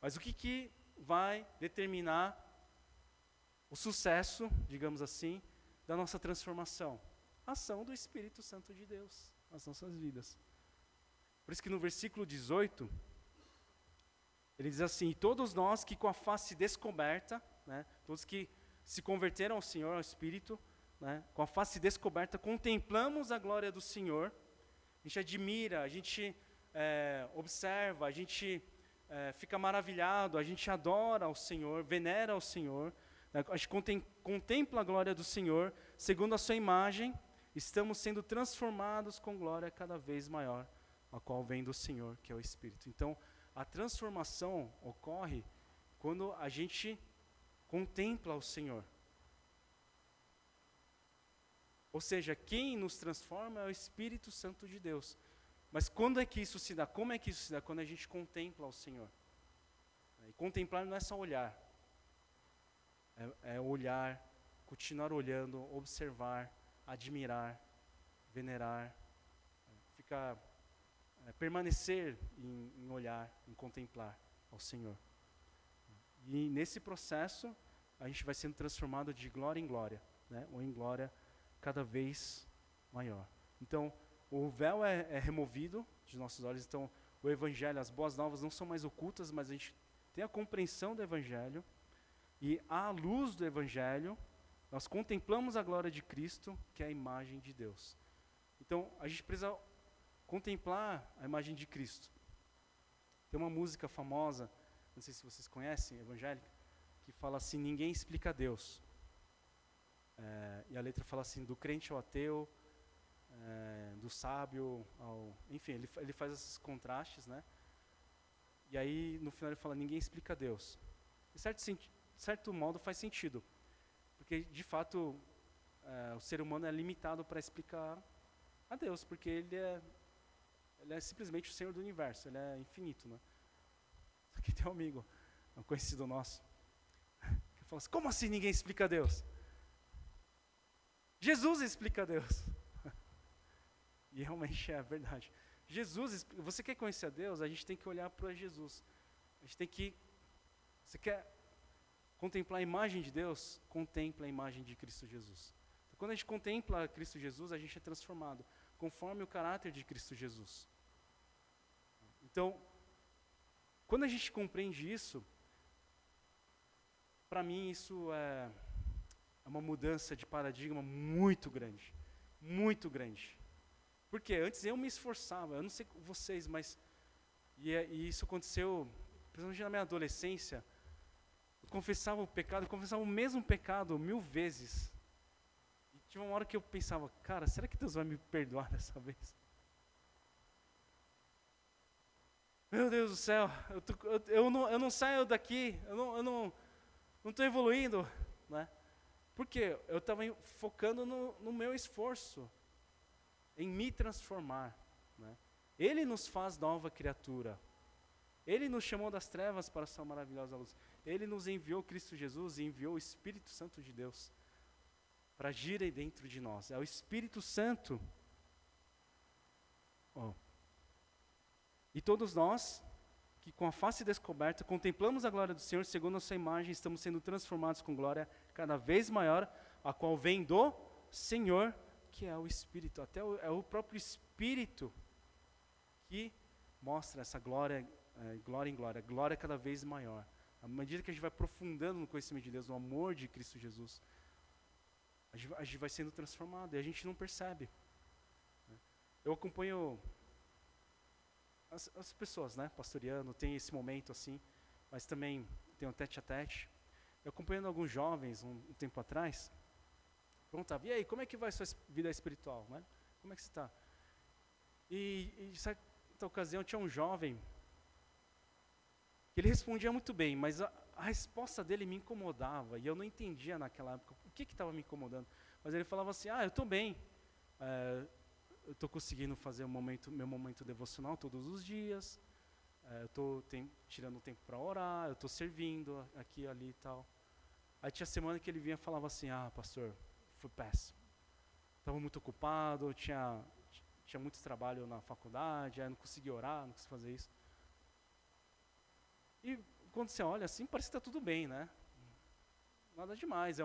Mas o que vai determinar o sucesso, digamos assim, da nossa transformação? A ação do Espírito Santo de Deus nas nossas vidas. Por isso que no versículo 18, ele diz assim: e todos nós que com a face descoberta, né, todos que se converteram ao Senhor, ao Espírito, né, com a face descoberta, contemplamos a glória do Senhor. A gente admira, a gente observa, a gente fica maravilhado, a gente adora ao Senhor, venera ao Senhor, né, a gente contempla a glória do Senhor, segundo a sua imagem, estamos sendo transformados com glória cada vez maior, a qual vem do Senhor, que é o Espírito. Então, a transformação ocorre quando a gente contempla o Senhor. Ou seja, quem nos transforma é o Espírito Santo de Deus. Mas quando é que isso se dá? Como é que isso se dá? Quando a gente contempla o Senhor. E contemplar não é só olhar. É olhar, continuar olhando, observar, admirar, venerar, permanecer em olhar, em contemplar ao Senhor. E nesse processo, a gente vai sendo transformado de glória em glória, né? Ou em glória cada vez maior. Então, o véu é removido de nossos olhos. Então, o Evangelho, as boas novas não são mais ocultas, mas a gente tem a compreensão do Evangelho. E à luz do Evangelho, nós contemplamos a glória de Cristo, que é a imagem de Deus. Então, a gente precisa contemplar a imagem de Cristo. Tem uma música famosa, não sei se vocês conhecem, evangélica, que fala assim: ninguém explica Deus. E a letra fala assim, do crente ao ateu, do sábio ao... Enfim, ele faz esses contrastes, né? E aí, no final, ele fala, ninguém explica Deus. De certo modo, faz sentido. Porque, de fato, o ser humano é limitado para explicar a Deus, porque ele é simplesmente o Senhor do universo, ele é infinito, né? Só que tem um amigo, um conhecido nosso, que fala assim, como assim ninguém explica Deus? Jesus explica Deus. E realmente é verdade. Você quer conhecer a Deus, a gente tem que olhar para Jesus. A gente tem que, você quer contemplar a imagem de Deus? Contempla a imagem de Cristo Jesus. Então, quando a gente contempla Cristo Jesus, a gente é transformado, conforme o caráter de Cristo Jesus. Então, quando a gente compreende isso, para mim isso é uma mudança de paradigma muito grande. Muito grande. Porque antes eu me esforçava, eu não sei vocês, mas... E isso aconteceu, principalmente na minha adolescência. Eu confessava o mesmo pecado 1000 vezes. E tinha uma hora que eu pensava, cara, será que Deus vai me perdoar dessa vez? Meu Deus do céu, eu não saio daqui, eu não estou evoluindo, né? Porque eu estava focando no meu esforço, em me transformar, né? Ele nos faz nova criatura. Ele nos chamou das trevas para a sua maravilhosa luz. Ele nos enviou Cristo Jesus e enviou o Espírito Santo de Deus para agir aí dentro de nós. É o Espírito Santo. E todos nós, que com a face descoberta, contemplamos a glória do Senhor, segundo a sua imagem, estamos sendo transformados com glória cada vez maior, a qual vem do Senhor, que é o Espírito. É o próprio Espírito que mostra essa glória, glória em glória, glória cada vez maior. À medida que a gente vai aprofundando no conhecimento de Deus, no amor de Cristo Jesus, a gente vai sendo transformado e a gente não percebe. Eu acompanho as pessoas, né, pastoreando, tem esse momento assim, mas também tem um tete-a-tete. Eu acompanhando alguns jovens um tempo atrás, perguntava, e aí, como é que vai a sua vida espiritual, né? Como é que você está? E em certa ocasião tinha um jovem que ele respondia muito bem, mas a resposta dele me incomodava, e eu não entendia naquela época o que estava me incomodando. Mas ele falava assim, eu estou bem, eu estou conseguindo fazer meu momento devocional todos os dias, eu estou tirando tempo para orar, eu estou servindo aqui, ali e tal. Aí tinha semana que ele vinha e falava assim, pastor, foi péssimo. Estava muito ocupado, tinha muito trabalho na faculdade, aí não conseguia orar, não conseguia fazer isso. E quando você olha assim, parece que está tudo bem, né? Nada demais,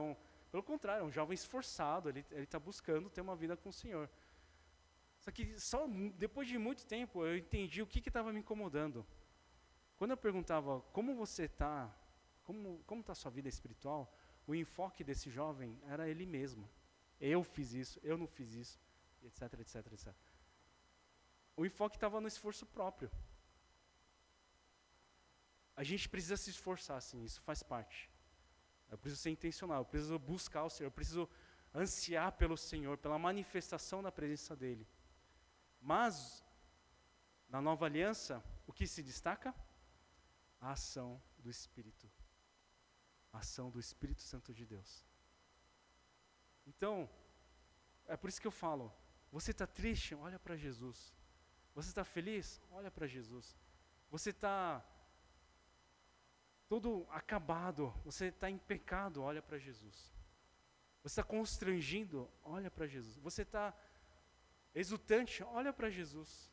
pelo contrário, é um jovem esforçado, ele está buscando ter uma vida com o Senhor. Só que só depois de muito tempo eu entendi o que estava me incomodando. Quando eu perguntava como você está, como está a sua vida espiritual, o enfoque desse jovem era ele mesmo. Eu fiz isso, eu não fiz isso, etc, etc, etc. O enfoque estava no esforço próprio. A gente precisa se esforçar, assim, isso faz parte. Eu preciso ser intencional, eu preciso buscar o Senhor, eu preciso ansiar pelo Senhor, pela manifestação da presença dEle. Mas, na nova aliança, o que se destaca? A ação do Espírito. A ação do Espírito Santo de Deus. Então, é por isso que eu falo, você está triste? Olha para Jesus. Você está feliz? Olha para Jesus. Você está todo acabado, você está em pecado? Olha para Jesus. Você está constrangido? Olha para Jesus. Você está exultante? Olha para Jesus.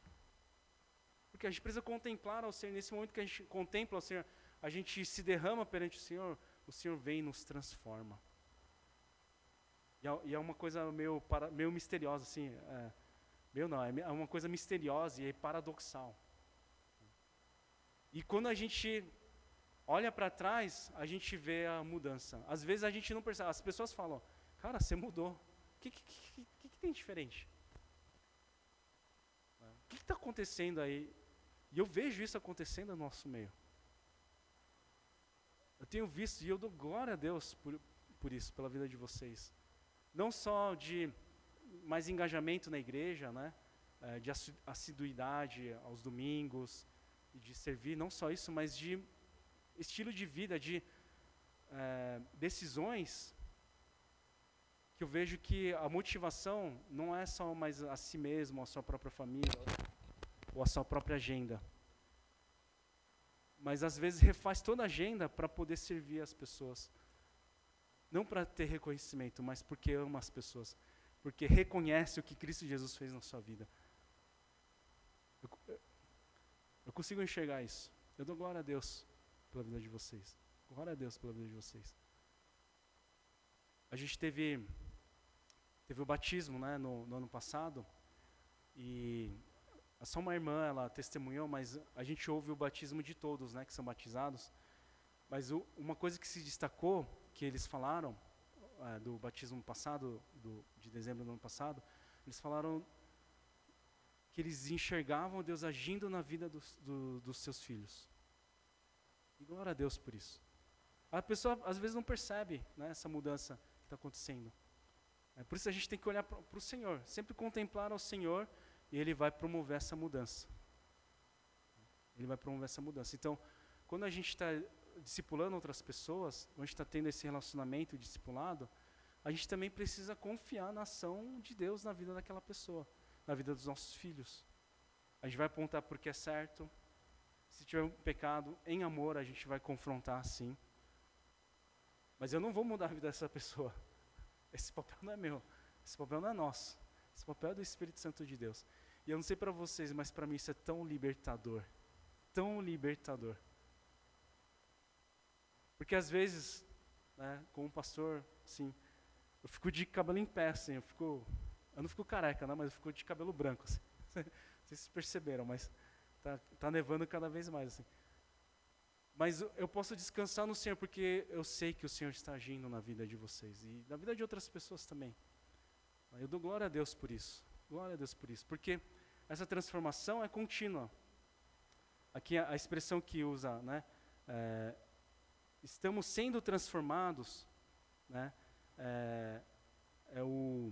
Porque a gente precisa contemplar ao Senhor. Nesse momento que a gente contempla ao Senhor, a gente se derrama perante o Senhor vem e nos transforma. E é uma coisa meio misteriosa, assim. É uma coisa misteriosa e paradoxal. E quando a gente olha para trás, a gente vê a mudança. Às vezes a gente não percebe. As pessoas falam, cara, você mudou. O que tem diferente? O que está acontecendo aí? E eu vejo isso acontecendo no nosso meio. Eu tenho visto, e eu dou glória a Deus por isso, pela vida de vocês. não só de mais engajamento na igreja, né? De assiduidade aos domingos, e de servir, não só isso, mas de estilo de vida, de decisões, que eu vejo que a motivação não é só mais a si mesmo, a sua própria família, ou a sua própria agenda. Mas às vezes refaz toda a agenda para poder servir as pessoas. Não para ter reconhecimento, mas porque ama as pessoas. Porque reconhece o que Cristo Jesus fez na sua vida. Eu consigo enxergar isso. Eu dou glória a Deus pela vida de vocês. Glória a Deus pela vida de vocês. A gente teve o batismo, né, no ano passado. E só uma irmã, ela testemunhou, mas a gente ouve o batismo de todos, né, que são batizados. Mas uma coisa que se destacou, que eles falaram, do batismo passado, de dezembro do ano passado, eles falaram que eles enxergavam Deus agindo na vida dos seus filhos. E glória a Deus por isso. A pessoa às vezes não percebe, né, essa mudança que está acontecendo. Por isso a gente tem que olhar para o Senhor, sempre contemplar ao Senhor, e Ele vai promover essa mudança. Ele vai promover essa mudança. Então, quando a gente está discipulando outras pessoas, quando a gente está tendo esse relacionamento discipulado, a gente também precisa confiar na ação de Deus na vida daquela pessoa, na vida dos nossos filhos. A gente vai apontar porque é certo. Se tiver um pecado, em amor, a gente vai confrontar sim. Mas eu não vou mudar a vida dessa pessoa. Esse papel não é meu. Esse papel não é nosso. Esse papel é do Espírito Santo de Deus. E eu não sei para vocês, mas para mim isso é tão libertador. Tão libertador. Porque às vezes, né, como pastor, assim, eu fico de cabelo em pé, assim, eu não fico careca, né, mas eu fico de cabelo branco, assim. Não sei se vocês perceberam, mas tá nevando cada vez mais, assim. Mas eu posso descansar no Senhor, porque eu sei que o Senhor está agindo na vida de vocês e na vida de outras pessoas também. Eu dou glória a Deus por isso. Glória a Deus por isso. Porque essa transformação é contínua. Aqui a expressão que usa, né? Estamos sendo transformados, né? É o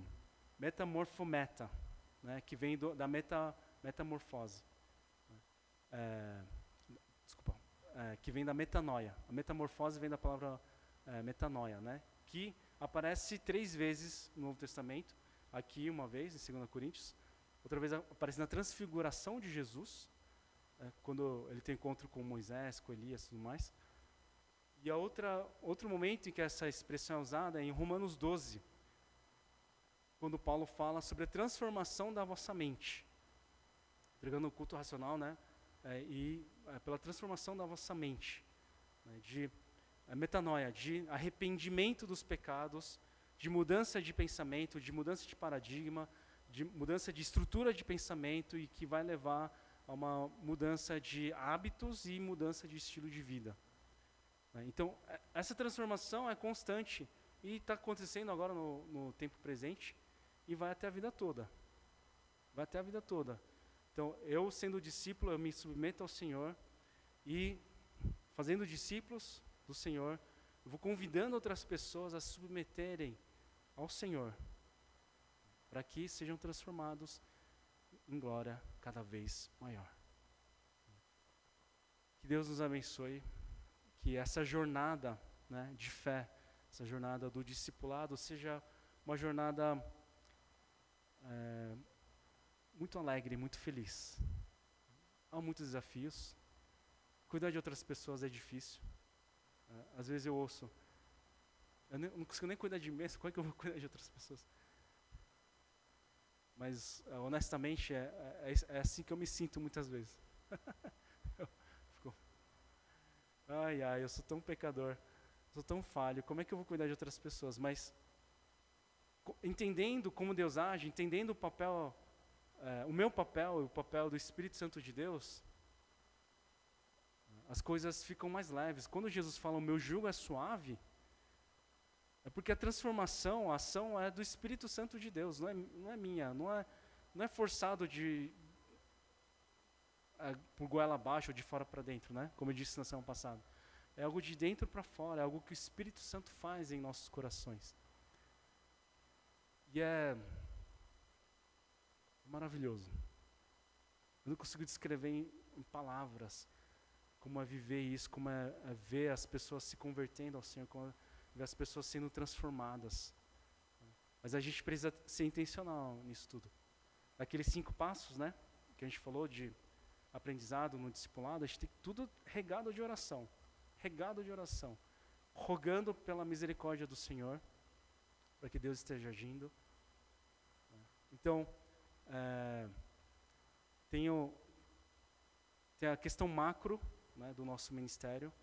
metamorfometa, né? Que vem da metamorfose. Que vem da metanoia. A metamorfose vem da palavra metanoia, né? Que aparece 3 vezes no Novo Testamento. Aqui uma vez, em 2 Coríntios. Outra vez aparece na transfiguração de Jesus, quando ele tem encontro com Moisés, com Elias e tudo mais. E outro momento em que essa expressão é usada é em Romanos 12, quando Paulo fala sobre a transformação da vossa mente. Entregando o culto racional, né? Pela transformação da vossa mente, né, de metanoia, de arrependimento dos pecados, de mudança de pensamento, de mudança de paradigma, de mudança de estrutura de pensamento e que vai levar a uma mudança de hábitos e mudança de estilo de vida. Né. Então, essa transformação é constante e está acontecendo agora no tempo presente e vai até a vida toda. Vai até a vida toda. Então, eu sendo discípulo, eu me submeto ao Senhor e, fazendo discípulos do Senhor, eu vou convidando outras pessoas a se submeterem ao Senhor, para que sejam transformados em glória cada vez maior. Que Deus nos abençoe, que essa jornada, né, de fé, essa jornada do discipulado, seja uma jornada muito alegre, muito feliz. Há muitos desafios. Cuidar de outras pessoas é difícil. Às vezes eu ouço, eu não consigo nem cuidar de mim mesmo, como é que eu vou cuidar de outras pessoas? Mas, honestamente, é assim que eu me sinto muitas vezes. Eu sou tão pecador, sou tão falho, como é que eu vou cuidar de outras pessoas? Mas, entendendo como Deus age, entendendo o papel, o meu papel e o papel do Espírito Santo de Deus, as coisas ficam mais leves. Quando Jesus fala, o meu jugo é suave, é porque a transformação, a ação é do Espírito Santo de Deus, não é minha, não é forçado por goela abaixo ou de fora para dentro, né? Como eu disse na semana passada. É algo de dentro para fora, é algo que o Espírito Santo faz em nossos corações. E é maravilhoso. Eu não consigo descrever em palavras como é viver isso, como é ver as pessoas se convertendo ao Senhor, como é ver as pessoas sendo transformadas. Mas a gente precisa ser intencional nisso tudo. Aqueles 5 passos, né, que a gente falou de aprendizado no discipulado, a gente tem tudo regado de oração, rogando pela misericórdia do Senhor, para que Deus esteja agindo. Então, tem a questão macro, né, do nosso ministério,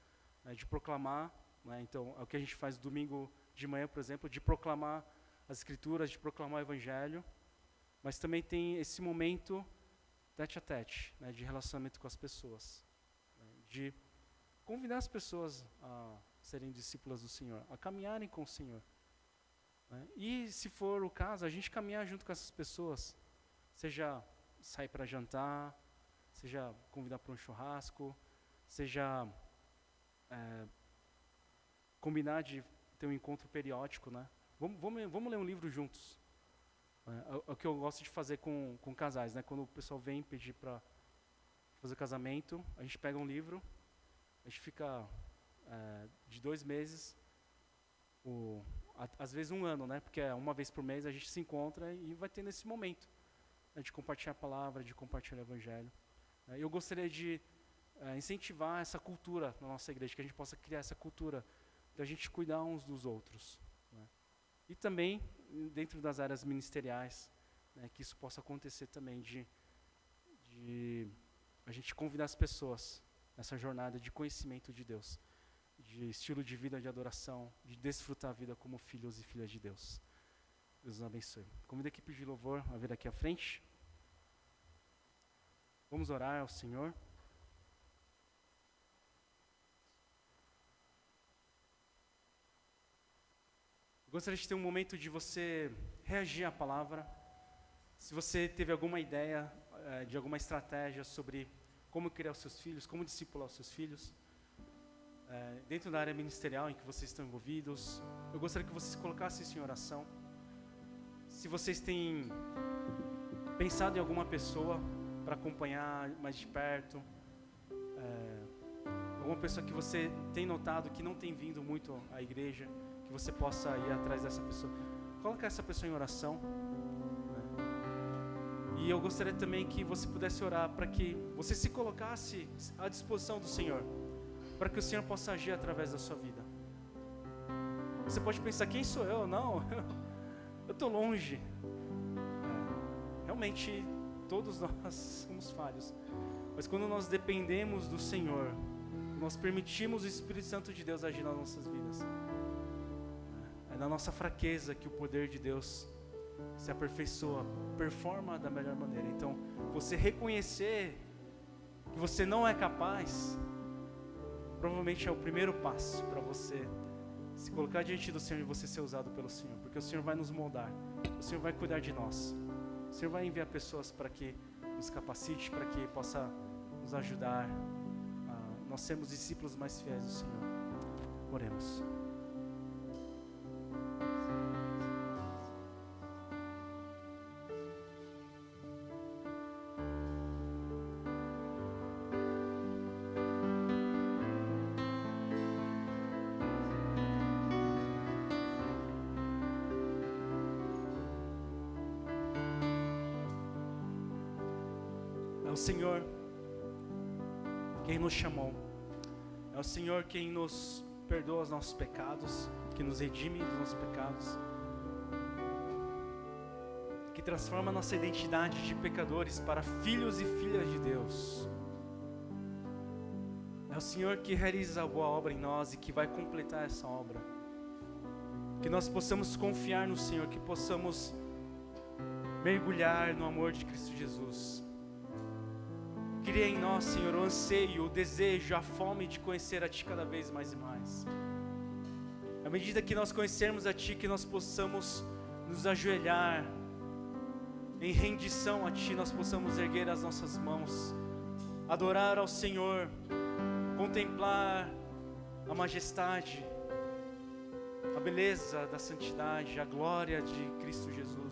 né, de proclamar, né, então é o que a gente faz domingo de manhã, por exemplo, de proclamar as Escrituras, de proclamar o Evangelho, mas também tem esse momento tete a tete, né, de relacionamento com as pessoas, né, de convidar as pessoas a serem discípulas do Senhor, a caminharem com o Senhor. Né, e se for o caso, a gente caminhar junto com essas pessoas, seja sair para jantar, seja convidar para um churrasco, seja combinar de ter um encontro periódico, né? Vamos ler um livro juntos. É o que eu gosto de fazer com casais, né? Quando o pessoal vem pedir para fazer casamento, a gente pega um livro, a gente fica de 2 meses, às vezes 1 ano, né? Porque uma vez por mês a gente se encontra e vai ter nesse momento, né, de compartilhar a palavra, de compartilhar o Evangelho. Eu gostaria de incentivar essa cultura na nossa igreja, que a gente possa criar essa cultura da gente cuidar uns dos outros, né? E também dentro das áreas ministeriais, né, que isso possa acontecer também, de a gente convidar as pessoas nessa jornada de conhecimento de Deus, de estilo de vida de adoração, de desfrutar a vida como filhos e filhas de Deus. Deus nos abençoe. Convido a equipe de louvor a vir aqui à frente. Vamos orar ao Senhor. Gostaria de ter um momento de você reagir à palavra. Se você teve alguma ideia de alguma estratégia sobre como criar os seus filhos, como discipular os seus filhos, dentro da área ministerial em que vocês estão envolvidos, eu gostaria que vocês colocassem isso em oração. Se vocês têm pensado em alguma pessoa para acompanhar mais de perto, alguma pessoa que você tem notado que não tem vindo muito à igreja, que você possa ir atrás dessa pessoa, coloca essa pessoa em oração, né? E eu gostaria também que você pudesse orar para que você se colocasse à disposição do Senhor, para que o Senhor possa agir através da sua vida. Você pode pensar, quem sou eu? Não, eu estou longe. Realmente, todos nós somos falhos. Mas quando nós dependemos do Senhor, nós permitimos o Espírito Santo de Deus agir nas nossas vidas. É na nossa fraqueza que o poder de Deus se aperfeiçoa, performa da melhor maneira. Então, você reconhecer que você não é capaz, provavelmente é o primeiro passo para você se colocar diante do Senhor e você ser usado pelo Senhor, porque o Senhor vai nos moldar, o Senhor vai cuidar de nós, o Senhor vai enviar pessoas para que nos capacite, para que possa nos ajudar a nós sermos discípulos mais fiéis do Senhor. Oremos. É o Senhor quem nos chamou, é o Senhor quem nos perdoa os nossos pecados, que nos redime dos nossos pecados, que transforma a nossa identidade de pecadores para filhos e filhas de Deus. É o Senhor que realiza a boa obra em nós e que vai completar essa obra. Que nós possamos confiar no Senhor, que possamos mergulhar no amor de Cristo Jesus. Cria em nós, Senhor, o anseio, o desejo, a fome de conhecer a Ti cada vez mais e mais. À medida que nós conhecermos a Ti, que nós possamos nos ajoelhar em rendição a Ti, nós possamos erguer as nossas mãos, adorar ao Senhor, contemplar a majestade, a beleza da santidade, a glória de Cristo Jesus.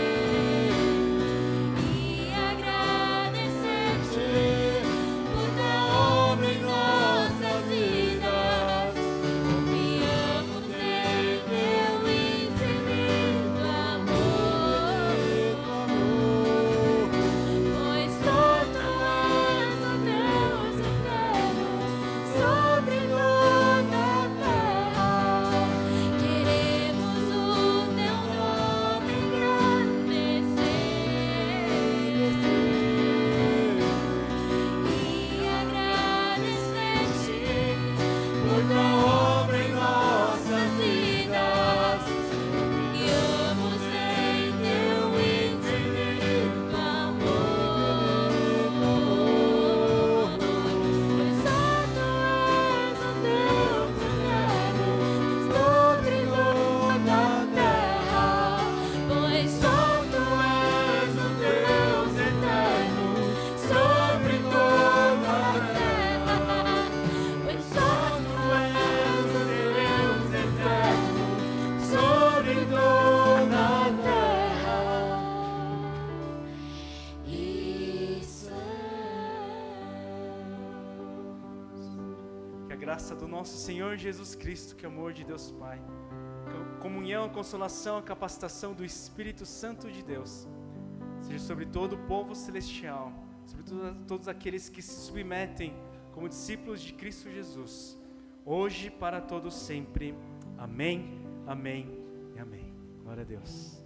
graça do nosso Senhor Jesus Cristo, que é o amor de Deus Pai, a comunhão, a consolação, a capacitação do Espírito Santo de Deus, seja sobre todo o povo celestial, sobre todos aqueles que se submetem como discípulos de Cristo Jesus, hoje e para todos sempre. Amém, amém e amém. Glória a Deus.